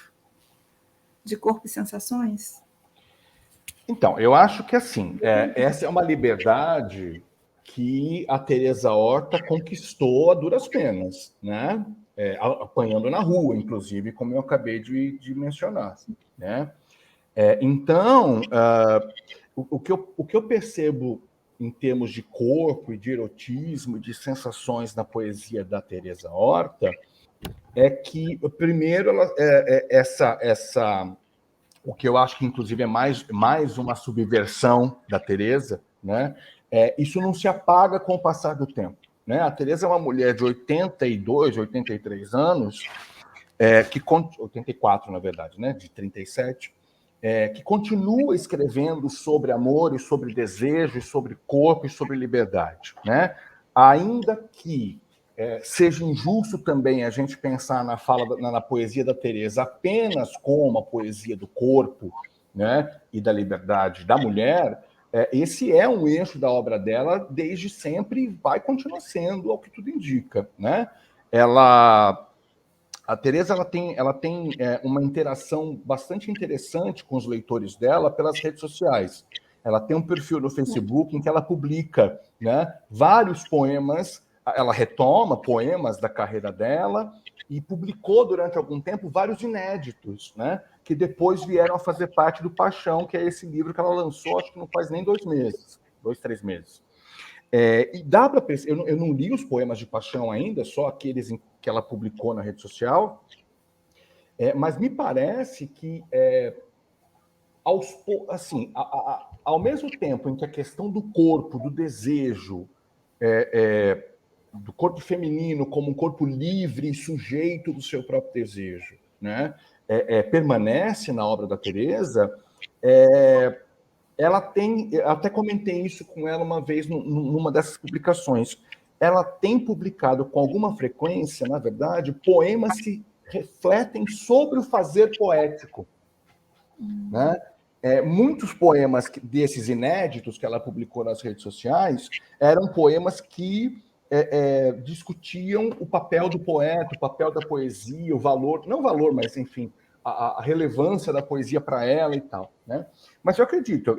de corpo e sensações? Então, eu acho que assim, essa é uma liberdade que a Teresa Horta conquistou a duras penas, né? Apanhando na rua, inclusive, como eu acabei de mencionar, né? Então, o que eu percebo em termos de corpo e de erotismo, de sensações na poesia da Teresa Horta, é que, primeiro, o que eu acho que, inclusive, é mais uma subversão da Teresa, né? Isso não se apaga com o passar do tempo, né? A Teresa é uma mulher de 82, 83 anos, 84, na verdade, né? De 37, que continua escrevendo sobre amor e sobre desejo, e sobre corpo e sobre liberdade, né? Ainda que seja injusto também a gente pensar na poesia da Teresa apenas como a poesia do corpo, né? E da liberdade da mulher. Esse é um eixo da obra dela desde sempre e vai continuar sendo, ao que tudo indica, né? A Teresa ela tem uma interação bastante interessante com os leitores dela pelas redes sociais. Ela tem um perfil no Facebook em que ela publica, né, vários poemas, ela retoma poemas da carreira dela e publicou durante algum tempo vários inéditos, né, que depois vieram a fazer parte do Paixão, que é esse livro que ela lançou, acho que não faz nem 2 meses, 2, 3 meses. E dá para perceber, eu não li os poemas de Paixão ainda, só aqueles que ela publicou na rede social, mas me parece que ao mesmo tempo em que a questão do corpo, do desejo, do corpo feminino como um corpo livre e sujeito do seu próprio desejo, né, permanece na obra da Teresa, ela tem, eu até comentei isso com ela uma vez numa dessas publicações, ela tem publicado com alguma frequência, na verdade, poemas que refletem sobre o fazer poético, né? Muitos poemas desses inéditos que ela publicou nas redes sociais eram poemas que discutiam o papel do poeta, o papel da poesia, o valor, não o valor, mas enfim, a relevância da poesia para ela e tal, né? Mas eu acredito,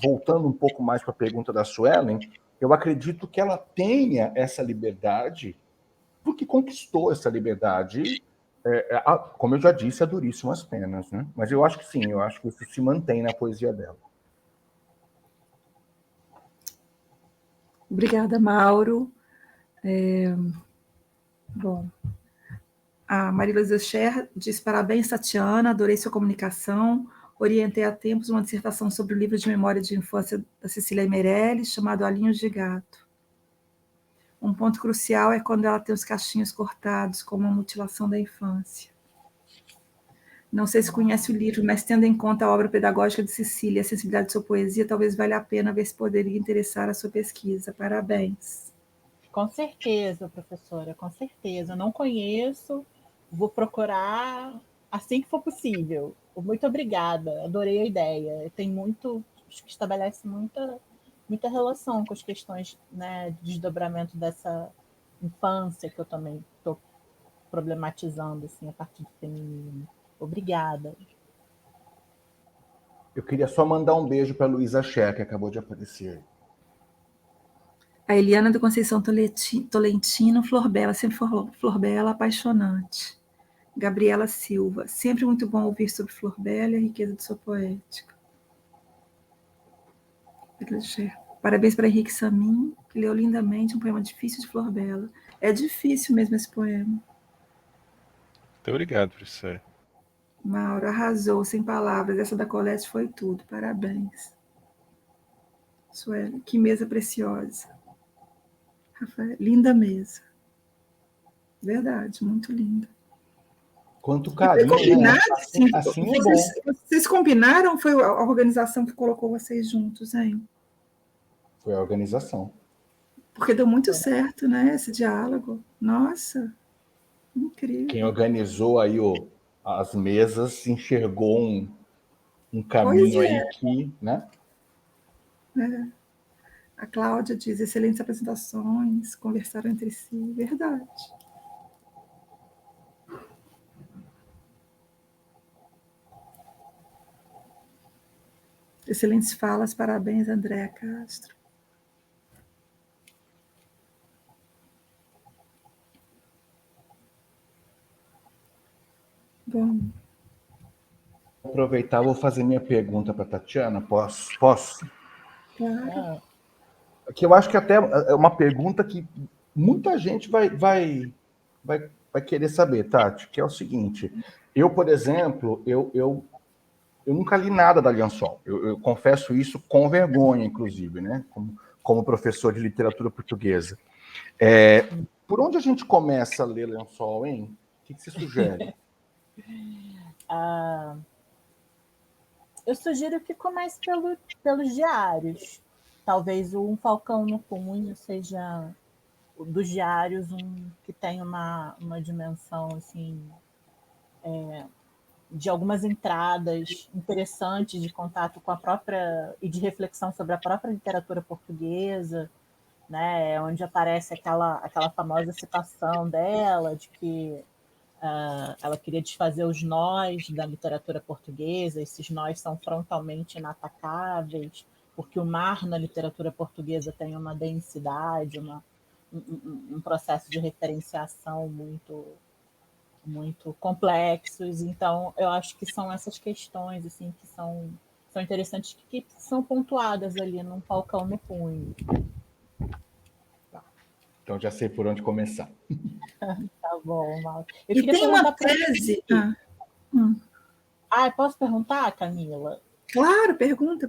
voltando um pouco mais para a pergunta da Suelen, eu acredito que ela tenha essa liberdade, porque conquistou essa liberdade, como eu já disse, a duríssimas penas, né? Mas eu acho que sim, eu acho que isso se mantém na poesia dela. Obrigada, Mauro. Bom, a Maria-Luísa Scher diz: parabéns, Tatiana, adorei sua comunicação. Orientei há tempos uma dissertação sobre o livro de memória de infância da Cecília Meirelles, chamado Olhinhos de Gato. Um ponto crucial é quando ela tem os cachinhos cortados, como uma mutilação da infância. Não sei se conhece o livro, mas tendo em conta a obra pedagógica de Cecília e a sensibilidade de sua poesia, talvez valha a pena ver se poderia interessar a sua pesquisa. Parabéns. Com certeza, professora, com certeza. Eu não conheço, vou procurar assim que for possível. Muito obrigada, adorei a ideia. Tem acho que estabelece muita relação com as questões, né, de desdobramento dessa infância que eu também estou problematizando assim, a partir do feminino. Obrigada. Eu queria só mandar um beijo para a Luísa Scher, que acabou de aparecer. A Eliana da Conceição Tolentino, Flor Bela, sempre Flor Bela, apaixonante. Gabriela Silva, sempre muito bom ouvir sobre Flor Bela e a riqueza de sua poética. Parabéns para Henrique Samin, que leu lindamente um poema difícil de Flor Bela. É difícil mesmo esse poema. Muito obrigado, professora. Mauro, arrasou, sem palavras. Essa da Colette foi tudo. Parabéns. Sueli, que mesa preciosa. Rafael, linda mesa. Verdade, muito linda. Quanto carinho, combinado, né? Assim é bom. Vocês combinaram ou foi a organização que colocou vocês juntos, hein? Foi a organização. Porque deu muito certo, né, esse diálogo. Nossa, incrível. Quem organizou aí as mesas enxergou um caminho aí que, né? A Cláudia diz: excelentes apresentações, conversaram entre si. Verdade. Excelentes falas, parabéns, Andréa Castro. Bom. Vou aproveitar, vou fazer minha pergunta para a Tatiana. Posso? Claro. Que eu acho que até é uma pergunta que muita gente vai querer saber, Tati, que é o seguinte. Eu, por exemplo, eu eu nunca li nada da Liansol. Eu confesso isso com vergonha, inclusive, né? Como professor de literatura portuguesa. Por onde a gente começa a ler Liansol, hein? O que você sugere? Eu sugiro que comece pelos diários. Talvez o Um Falcão no Punho seja dos diários que tem uma dimensão assim, de algumas entradas interessantes de contato com a própria e de reflexão sobre a própria literatura portuguesa, né? Onde aparece aquela famosa citação dela de que ela queria desfazer os nós da literatura portuguesa. Esses nós são frontalmente inatacáveis, porque o mar na literatura portuguesa tem uma densidade, um processo de referenciação muito complexos. Então, eu acho que são essas questões assim, que são interessantes, que são pontuadas ali num Falcão no Punho. Então, já sei por onde começar. Tá bom, Mauro. E tem uma tese... Posso perguntar, Camila? Claro, pergunta.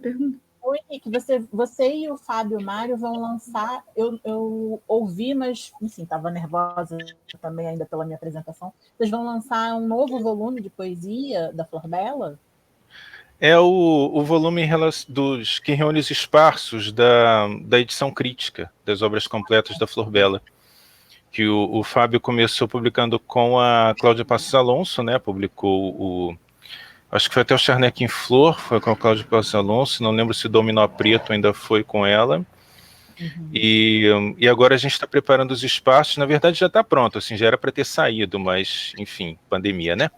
O Henrique, você e o Fábio Mário vão lançar... Eu ouvi, mas, enfim, estava nervosa também ainda pela minha apresentação. Vocês vão lançar um novo volume de poesia da Flor Bela? É o volume dos que reúne os esparsos da edição crítica das obras completas da Flor Bela, que o Fábio começou publicando com a Cláudia Passos Alonso, né? Publicou acho que foi até o Charneck em Flor, foi com a Cláudia Passos Alonso, não lembro se Dominó Preto ainda foi com ela. Uhum. E agora a gente está preparando os espaços, na verdade já está pronto, assim, já era para ter saído, mas, enfim, pandemia, né?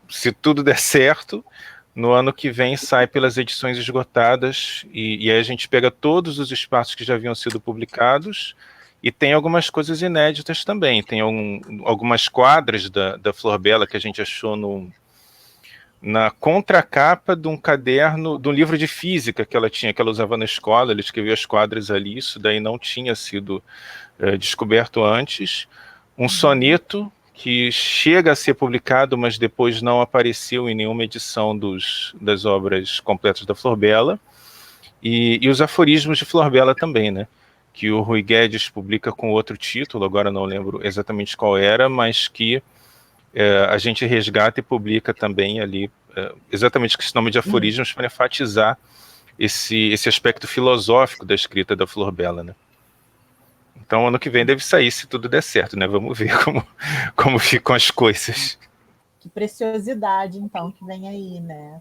Se tudo der certo, no ano que vem sai pelas edições esgotadas, e aí a gente pega todos os espaços que já haviam sido publicados, e tem algumas coisas inéditas também. Tem algumas quadras da Flor Bela que a gente achou na contracapa de um caderno, de um livro de física que ela usava na escola. Ela escreveu as quadras ali, isso daí não tinha sido descoberto antes. Um soneto que chega a ser publicado, mas depois não apareceu em nenhuma edição das obras completas da Flor Bela, e os aforismos de Flor Bela também, né? Que o Rui Guedes publica com outro título, agora não lembro exatamente qual era, mas que a gente resgata e publica também ali, exatamente com esse nome de aforismos, para enfatizar esse aspecto filosófico da escrita da Flor Bela, né? Então, ano que vem deve sair, se tudo der certo, né? Vamos ver como ficam as coisas. Que preciosidade, então, que vem aí, né?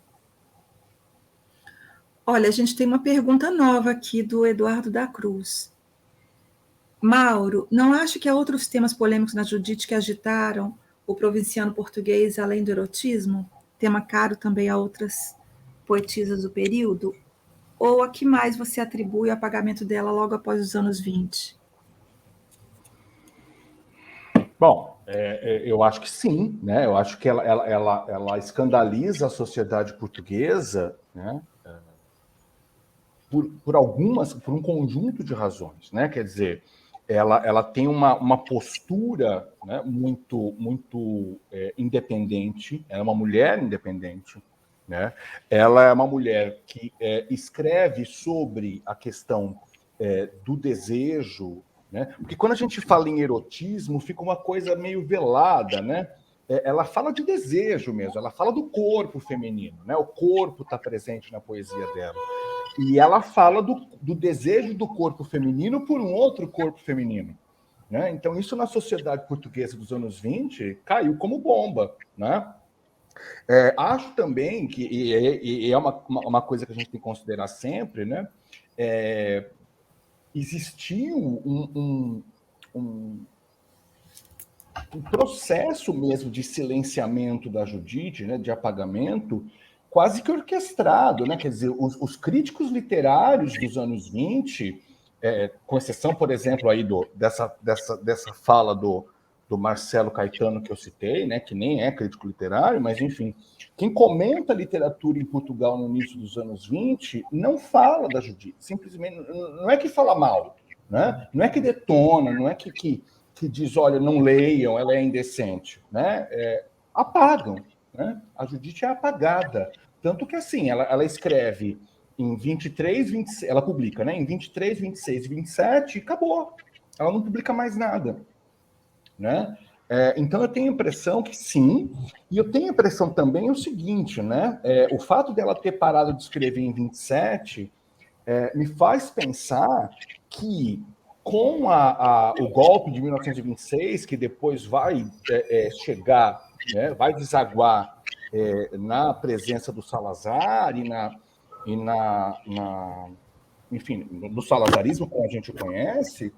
Olha, a gente tem uma pergunta nova aqui do Eduardo da Cruz. Mauro, não acha que há outros temas polêmicos na Judite que agitaram o provinciano português, além do erotismo? Tema caro também a outras poetisas do período? Ou a que mais você atribui o apagamento dela logo após os anos 20? Bom, eu acho que sim, né? Eu acho que ela escandaliza a sociedade portuguesa, né? Por um conjunto de razões, né? Quer dizer, ela tem uma postura, né, muito independente. Ela é uma mulher independente, né? Ela é uma mulher que escreve sobre a questão do desejo, né? Porque quando a gente fala em erotismo, fica uma coisa meio velada, né? Ela fala de desejo mesmo, ela fala do corpo feminino, né? O corpo está presente na poesia dela. E ela fala do desejo do corpo feminino por um outro corpo feminino, né? Então, isso na sociedade portuguesa dos anos 20 caiu como bomba, né? Acho também que, e é uma coisa que a gente tem que considerar sempre, né? Existiu um processo mesmo de silenciamento da Judite, né, de apagamento, quase que orquestrado, né? Quer dizer, os críticos literários dos anos 20, com exceção, por exemplo, aí dessa fala do Marcelo Caetano que eu citei, né, que nem é crítico literário, mas, enfim, quem comenta a literatura em Portugal no início dos anos 20 não fala da Judite, simplesmente, não é que fala mal, né? Não é que detona, não é que diz, olha, não leiam, ela é indecente, né? Apagam, né? A Judite é apagada. Tanto que, assim, ela escreve em 23, 26, ela publica, né? Em 23, 26 e 27 e acabou. Ela não publica mais nada, né? Então eu tenho a impressão que sim, e eu tenho a impressão também o seguinte, né? O fato dela ter parado de escrever em 27 me faz pensar que com o golpe de 1926, que depois vai chegar, né, vai desaguar na presença do Salazar enfim, do salazarismo, como a gente conhece,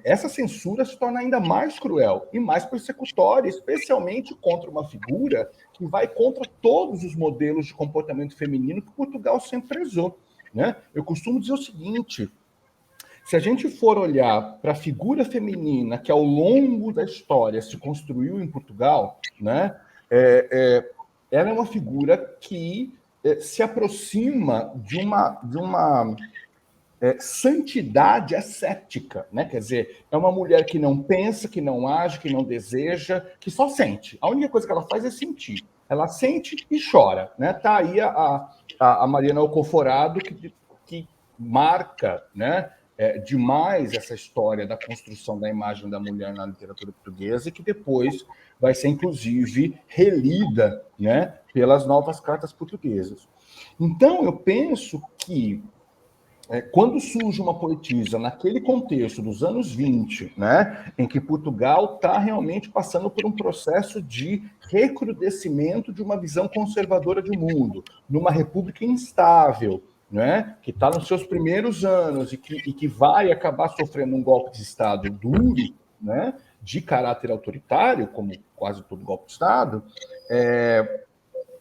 essa censura se torna ainda mais cruel e mais persecutória, especialmente contra uma figura que vai contra todos os modelos de comportamento feminino que Portugal sempre prezou, né? Eu costumo dizer o seguinte: se a gente for olhar para a figura feminina que ao longo da história se construiu em Portugal, né, ela é uma figura que se aproxima de uma santidade ascética, né? Quer dizer, é uma mulher que não pensa, que não age, que não deseja, que só sente. A única coisa que ela faz é sentir. Ela sente e chora, né? Tá aí a Mariana Alcoforado que marca, né, demais essa história da construção da imagem da mulher na literatura portuguesa e que depois vai ser, inclusive, relida, né, pelas novas cartas portuguesas. Então, eu penso que quando surge uma poetisa naquele contexto dos anos 20, né, em que Portugal está realmente passando por um processo de recrudescimento de uma visão conservadora de mundo, numa república instável, né, que está nos seus primeiros anos e que vai acabar sofrendo um golpe de Estado duro, né, de caráter autoritário, como quase todo golpe de Estado,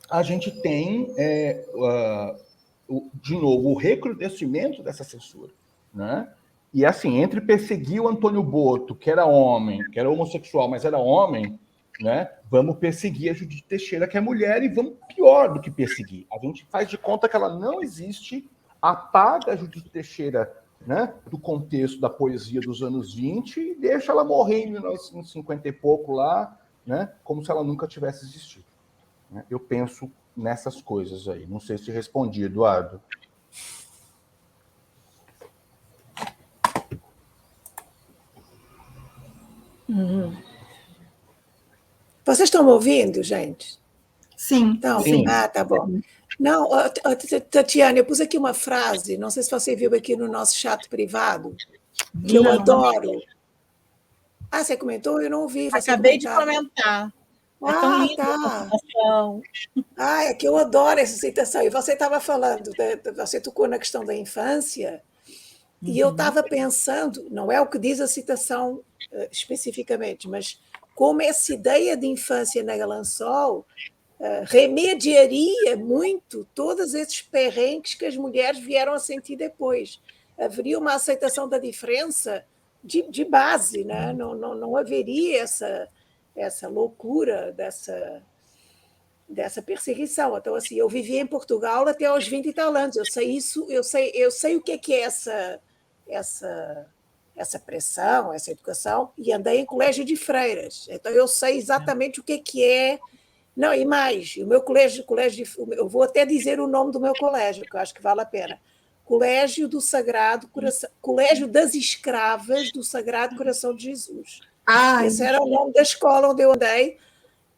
a gente tem de novo, o recrudescimento dessa censura, né? E assim, entre perseguir o Antônio Boto, que era homem, que era homossexual, mas era homem, né? Vamos perseguir a Judite Teixeira, que é mulher, e vamos pior do que perseguir. A gente faz de conta que ela não existe, apaga a Judite Teixeira, né, do contexto da poesia dos anos 20 e deixa ela morrer em 1950 e pouco lá, né? Como se ela nunca tivesse existido. Eu penso nessas coisas aí. Não sei se respondi, Eduardo. Vocês estão me ouvindo, gente? Sim. Então, sim. Tá bom. Não, Tatiana, eu pus aqui uma frase, não sei se você viu aqui no nosso chat privado, que eu adoro. Ah, você comentou? Eu não ouvi. Você Acabei de comentar. É tão linda essa citação. É que eu adoro essa citação. E você estava falando, você tocou na questão da infância, e eu estava pensando, não é o que diz a citação especificamente, mas como essa ideia de infância na Galançol remediaria muito todos esses perrengues que as mulheres vieram a sentir depois. Haveria uma aceitação da diferença de base, né? Não haveria essa loucura dessa perseguição. Então, assim, eu vivi em Portugal até aos 20 e tal anos. Eu sei isso, eu sei o que é essa pressão, essa educação, e andei em colégio de freiras. Então, eu sei exatamente o que é. Não, e mais, o meu colégio, eu vou até dizer o nome do meu colégio, que eu acho que vale a pena. Colégio do Sagrado Coração, Colégio das Escravas do Sagrado Coração de Jesus. Esse era o nome da escola onde eu andei,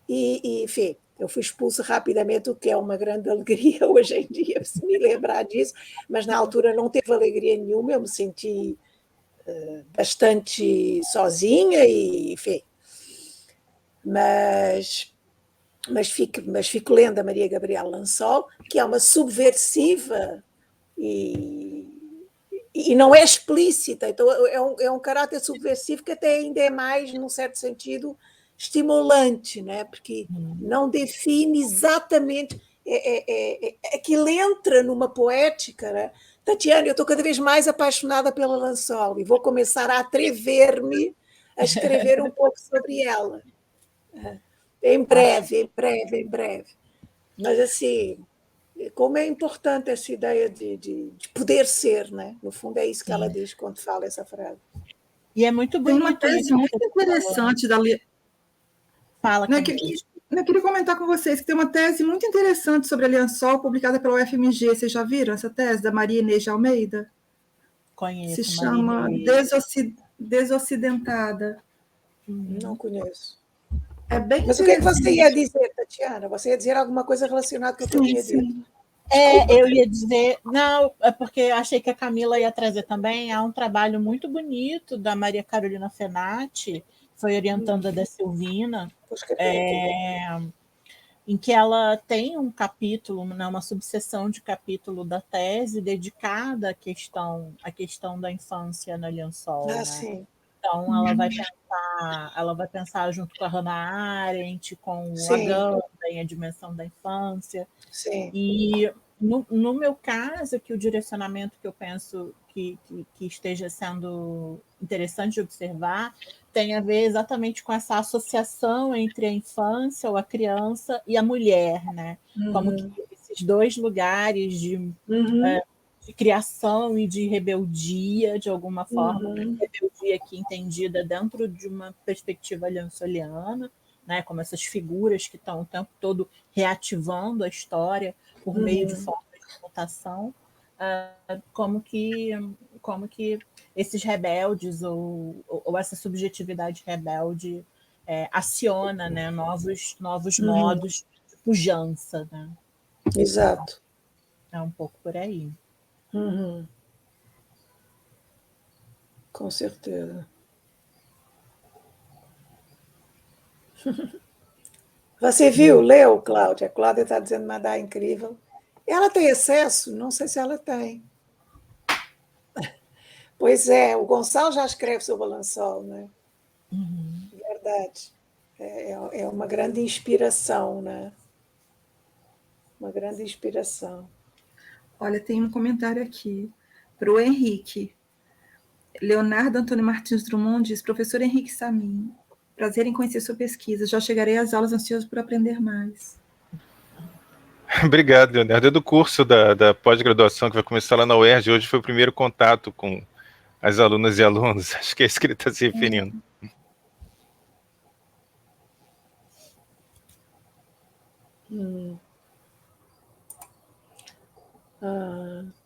e enfim, eu fui expulsa rapidamente, o que é uma grande alegria hoje em dia, se me lembrar disso, mas na altura não teve alegria nenhuma, eu me senti bastante sozinha, e enfim. Mas fico lendo a Maria Gabriela Lansol, que é uma subversiva e não é explícita, então é um caráter subversivo que até ainda é mais, num certo sentido, estimulante, né? Porque não define exatamente, aquilo entra numa poética, né? Tatiana, eu estou cada vez mais apaixonada pela Lansol e vou começar a atrever-me a escrever um pouco sobre ela. Em breve. Mas, assim, como é importante essa ideia de poder ser, né? No fundo, é isso que ela diz quando fala essa frase. E é muito bonito. Tem uma tese muito interessante da Fala, Eu queria comentar com vocês que tem uma tese muito interessante sobre a lençol, publicada pela UFMG. Vocês já viram essa tese, da Maria Inês de Almeida? Conheço, Se chama Desocidentada. Não conheço. É bem Mas o que é que você interessante. ia dizer, Tatiana? Você ia dizer alguma coisa relacionada com o que eu tinha dito? Eu ia dizer, não, é porque achei que a Camila ia trazer também. Há um trabalho muito bonito da Maria Carolina Fenati, foi orientanda da Silvina, Vou escrever aqui. em que ela tem um capítulo, né, uma subseção de capítulo da tese dedicada à questão da infância na Lençol. Né? Sim. Então, ela vai pensar junto com a Hannah Arendt, com o Agamben, a dimensão da infância. Sim. E, no meu caso, que o direcionamento que eu penso que esteja sendo interessante de observar tem a ver exatamente com essa associação entre a infância ou a criança e a mulher, né? Como que esses dois lugares de criação e de rebeldia, de alguma forma, rebeldia aqui entendida dentro de uma perspectiva lençoliana, né, como essas figuras que estão o tempo todo reativando a história por meio de formas de mutação, como que esses rebeldes ou essa subjetividade rebelde aciona, né, novos modos de pujança. Né? Exato. É um pouco por aí. Com certeza. Você viu, leu, Cláudia? A Cláudia está dizendo Madá incrível. Ela tem acesso? Não sei se ela tem. Pois é, o Gonçalo já escreve sobre o lençol, né? Verdade. É uma grande inspiração, né? Uma grande inspiração. Olha, tem um comentário aqui para o Henrique. Leonardo Antônio Martins Drummond diz: professor Henrique Samin, prazer em conhecer sua pesquisa. Já chegarei às aulas ansioso por aprender mais. Obrigado, Leonardo. É do curso da pós-graduação que vai começar lá na UERJ. Hoje foi o primeiro contato com as alunas e alunos. Acho que é isso que ele está se referindo.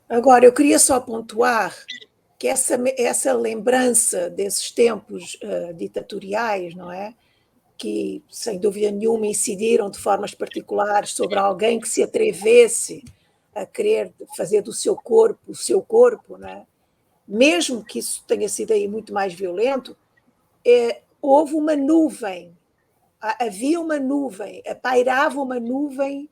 Agora, eu queria só pontuar que essa lembrança desses tempos ditatoriais, não é? Que, sem dúvida nenhuma, incidiram de formas particulares sobre alguém que se atrevesse a querer fazer do seu corpo o seu corpo, não é? Mesmo que isso tenha sido aí muito mais violento, houve uma nuvem, havia uma nuvem, pairava uma nuvem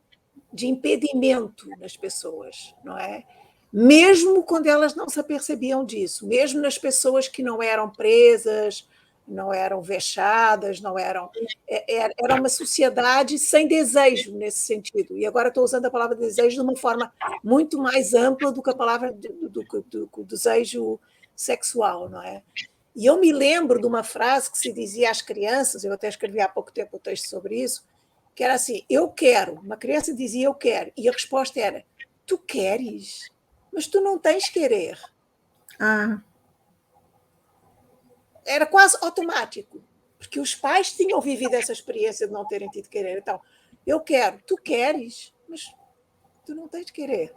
de impedimento nas pessoas, não é? Mesmo quando elas não se apercebiam disso, mesmo nas pessoas que não eram presas, não eram vexadas, não eram. Era uma sociedade sem desejo nesse sentido. E agora estou usando a palavra desejo de uma forma muito mais ampla do que a palavra do desejo sexual, não é? E eu me lembro de uma frase que se dizia às crianças, eu até escrevi há pouco tempo um texto sobre isso, que era assim: eu quero. Uma criança dizia eu quero, e a resposta era: tu queres? Mas tu não tens querer. Era quase automático, porque os pais tinham vivido essa experiência de não terem tido querer. Então, eu quero, tu queres, mas tu não tens querer.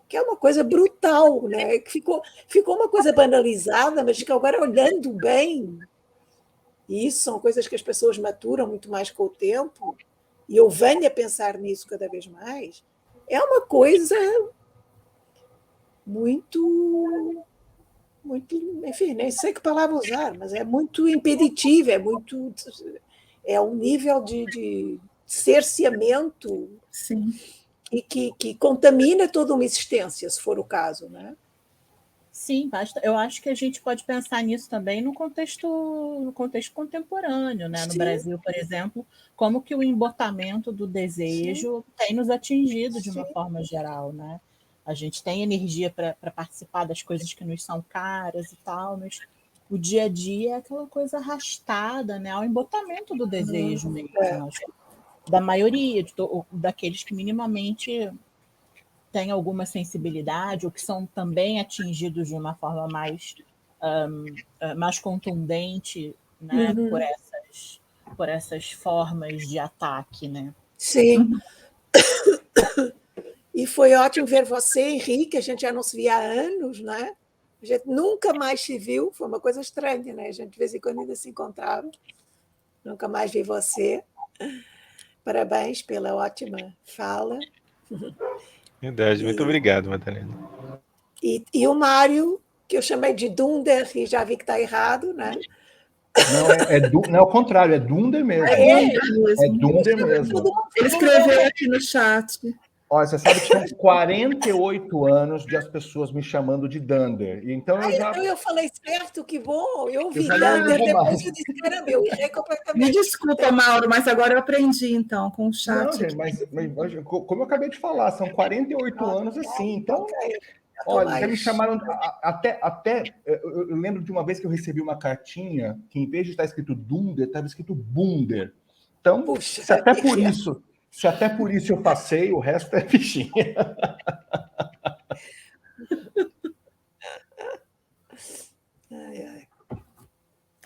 Que é uma coisa brutal, né? Que ficou uma coisa banalizada, mas que agora, olhando bem, e isso são coisas que as pessoas maturam muito mais com o tempo, e eu venho a pensar nisso cada vez mais, é uma coisa muito, enfim, nem sei que palavra usar, mas é muito impeditiva, é um nível de cerceamento que contamina toda uma existência, se for o caso, né? Sim, basta. Eu acho que a gente pode pensar nisso também no contexto contemporâneo, né? No Brasil, por exemplo, como que o embotamento do desejo tem nos atingido de uma forma geral, né? A gente tem energia para participar das coisas que nos são caras e tal, mas o dia a dia é aquela coisa arrastada, né? Ao embotamento do desejo mesmo, acho que da maioria, daqueles que minimamente têm alguma sensibilidade ou que são também atingidos de uma forma mais contundente, né, por essas formas de ataque, né? Sim. E foi ótimo ver você, Henrique, a gente já não se via há anos, né? A gente nunca mais se viu, foi uma coisa estranha, né? A gente de vez em quando ainda se encontrava. Nunca mais vi você. Parabéns pela ótima fala. Verdade, muito obrigado, Madalena. E o Mário, que eu chamei de Dunder, e já vi que está errado, né? Não, não é o contrário, é Dunder mesmo. É Dunder mesmo. Ele escreveu aqui no chat. Olha, você sabe que são 48 anos de as pessoas me chamando de Dunder. Então eu falei certo, que bom. Eu ouvi Dunder, depois eu disse que era meu. Errei completamente. Me desculpa, Mauro, mas agora eu aprendi, então, com o chat. Não, gente, mas como eu acabei de falar, são 48 anos assim. Então, olha, já me chamaram eu lembro de uma vez que eu recebi uma cartinha que, em vez de estar escrito Dunder, estava escrito Bunder. Então, puxa, se até por isso eu passei, o resto é fichinha.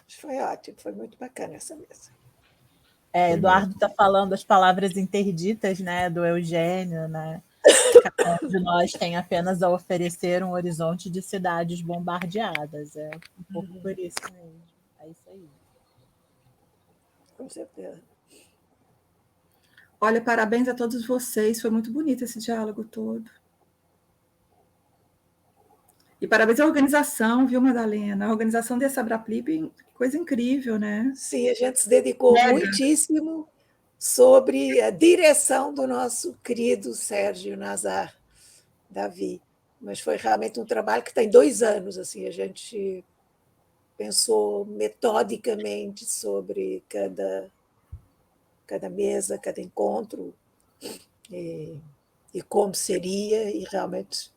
Foi ótimo, foi muito bacana essa mesa. Eduardo está falando as palavras interditas, né, do Eugênio, né? Cada um de nós tem apenas a oferecer um horizonte de cidades bombardeadas. É um pouco por isso mesmo. É isso aí. Com certeza. Olha, parabéns a todos vocês. Foi muito bonito esse diálogo todo. E parabéns à organização, viu, Madalena? A organização desse Abraplip, coisa incrível, né? Sim, a gente se dedicou muitíssimo sobre a direção do nosso querido Sérgio Nazar Davi. Mas foi realmente um trabalho que tem 2 anos. Assim, a gente pensou metodicamente sobre cada mesa, cada encontro, e como seria, e realmente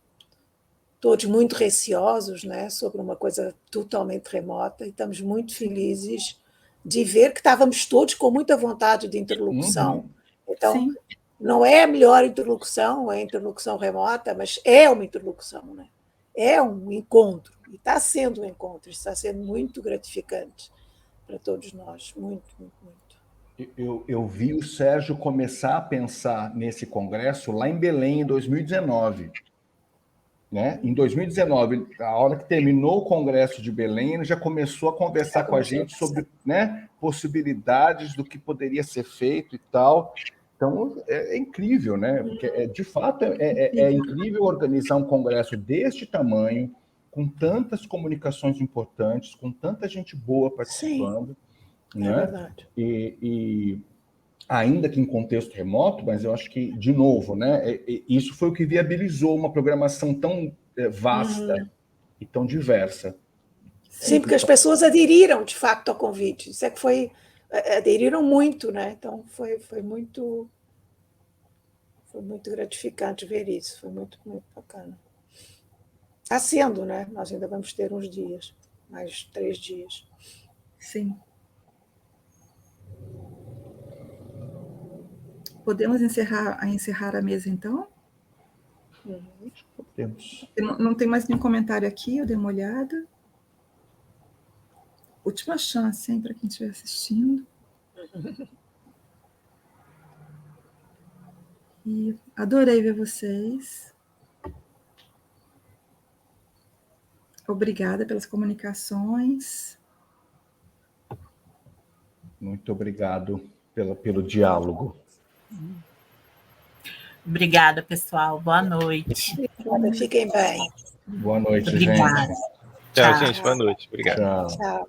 todos muito receosos, né, sobre uma coisa totalmente remota, e estamos muito felizes de ver que estávamos todos com muita vontade de interlocução. Então, sim, não é a melhor interlocução, é a interlocução remota, mas é uma interlocução, né? É um encontro, e está sendo um encontro, está sendo muito gratificante para todos nós, muito, muito, muito. Eu vi o Sérgio começar a pensar nesse congresso lá em Belém, em 2019. Né? Em 2019, a hora que terminou o Congresso de Belém, ele já começou a conversar com a gente sobre, né, possibilidades do que poderia ser feito e tal. Então, é incrível, né? Porque, de fato, é incrível organizar um congresso deste tamanho, com tantas comunicações importantes, com tanta gente boa participando. Sim, né? É verdade. E ainda que em contexto remoto, mas eu acho que, de novo, né, isso foi o que viabilizou uma programação tão vasta e tão diversa. Sim, porque as pessoas aderiram, de facto, ao convite. Isso é que foi... Aderiram muito, né? Então, foi muito gratificante ver isso. Foi muito, muito bacana. Está sendo, né? Nós ainda vamos ter uns dias, mais 3 dias. Sim. Podemos encerrar a mesa, então? Podemos. Não tem mais nenhum comentário aqui, eu dei uma olhada. Última chance, hein, para quem estiver assistindo. E adorei ver vocês. Obrigada pelas comunicações. Muito obrigado pelo diálogo. Obrigada, pessoal. Boa noite. Obrigada, fiquem bem. Boa noite, Obrigada. gente. Tchau, gente. Boa noite. Obrigado. Tchau. Tchau.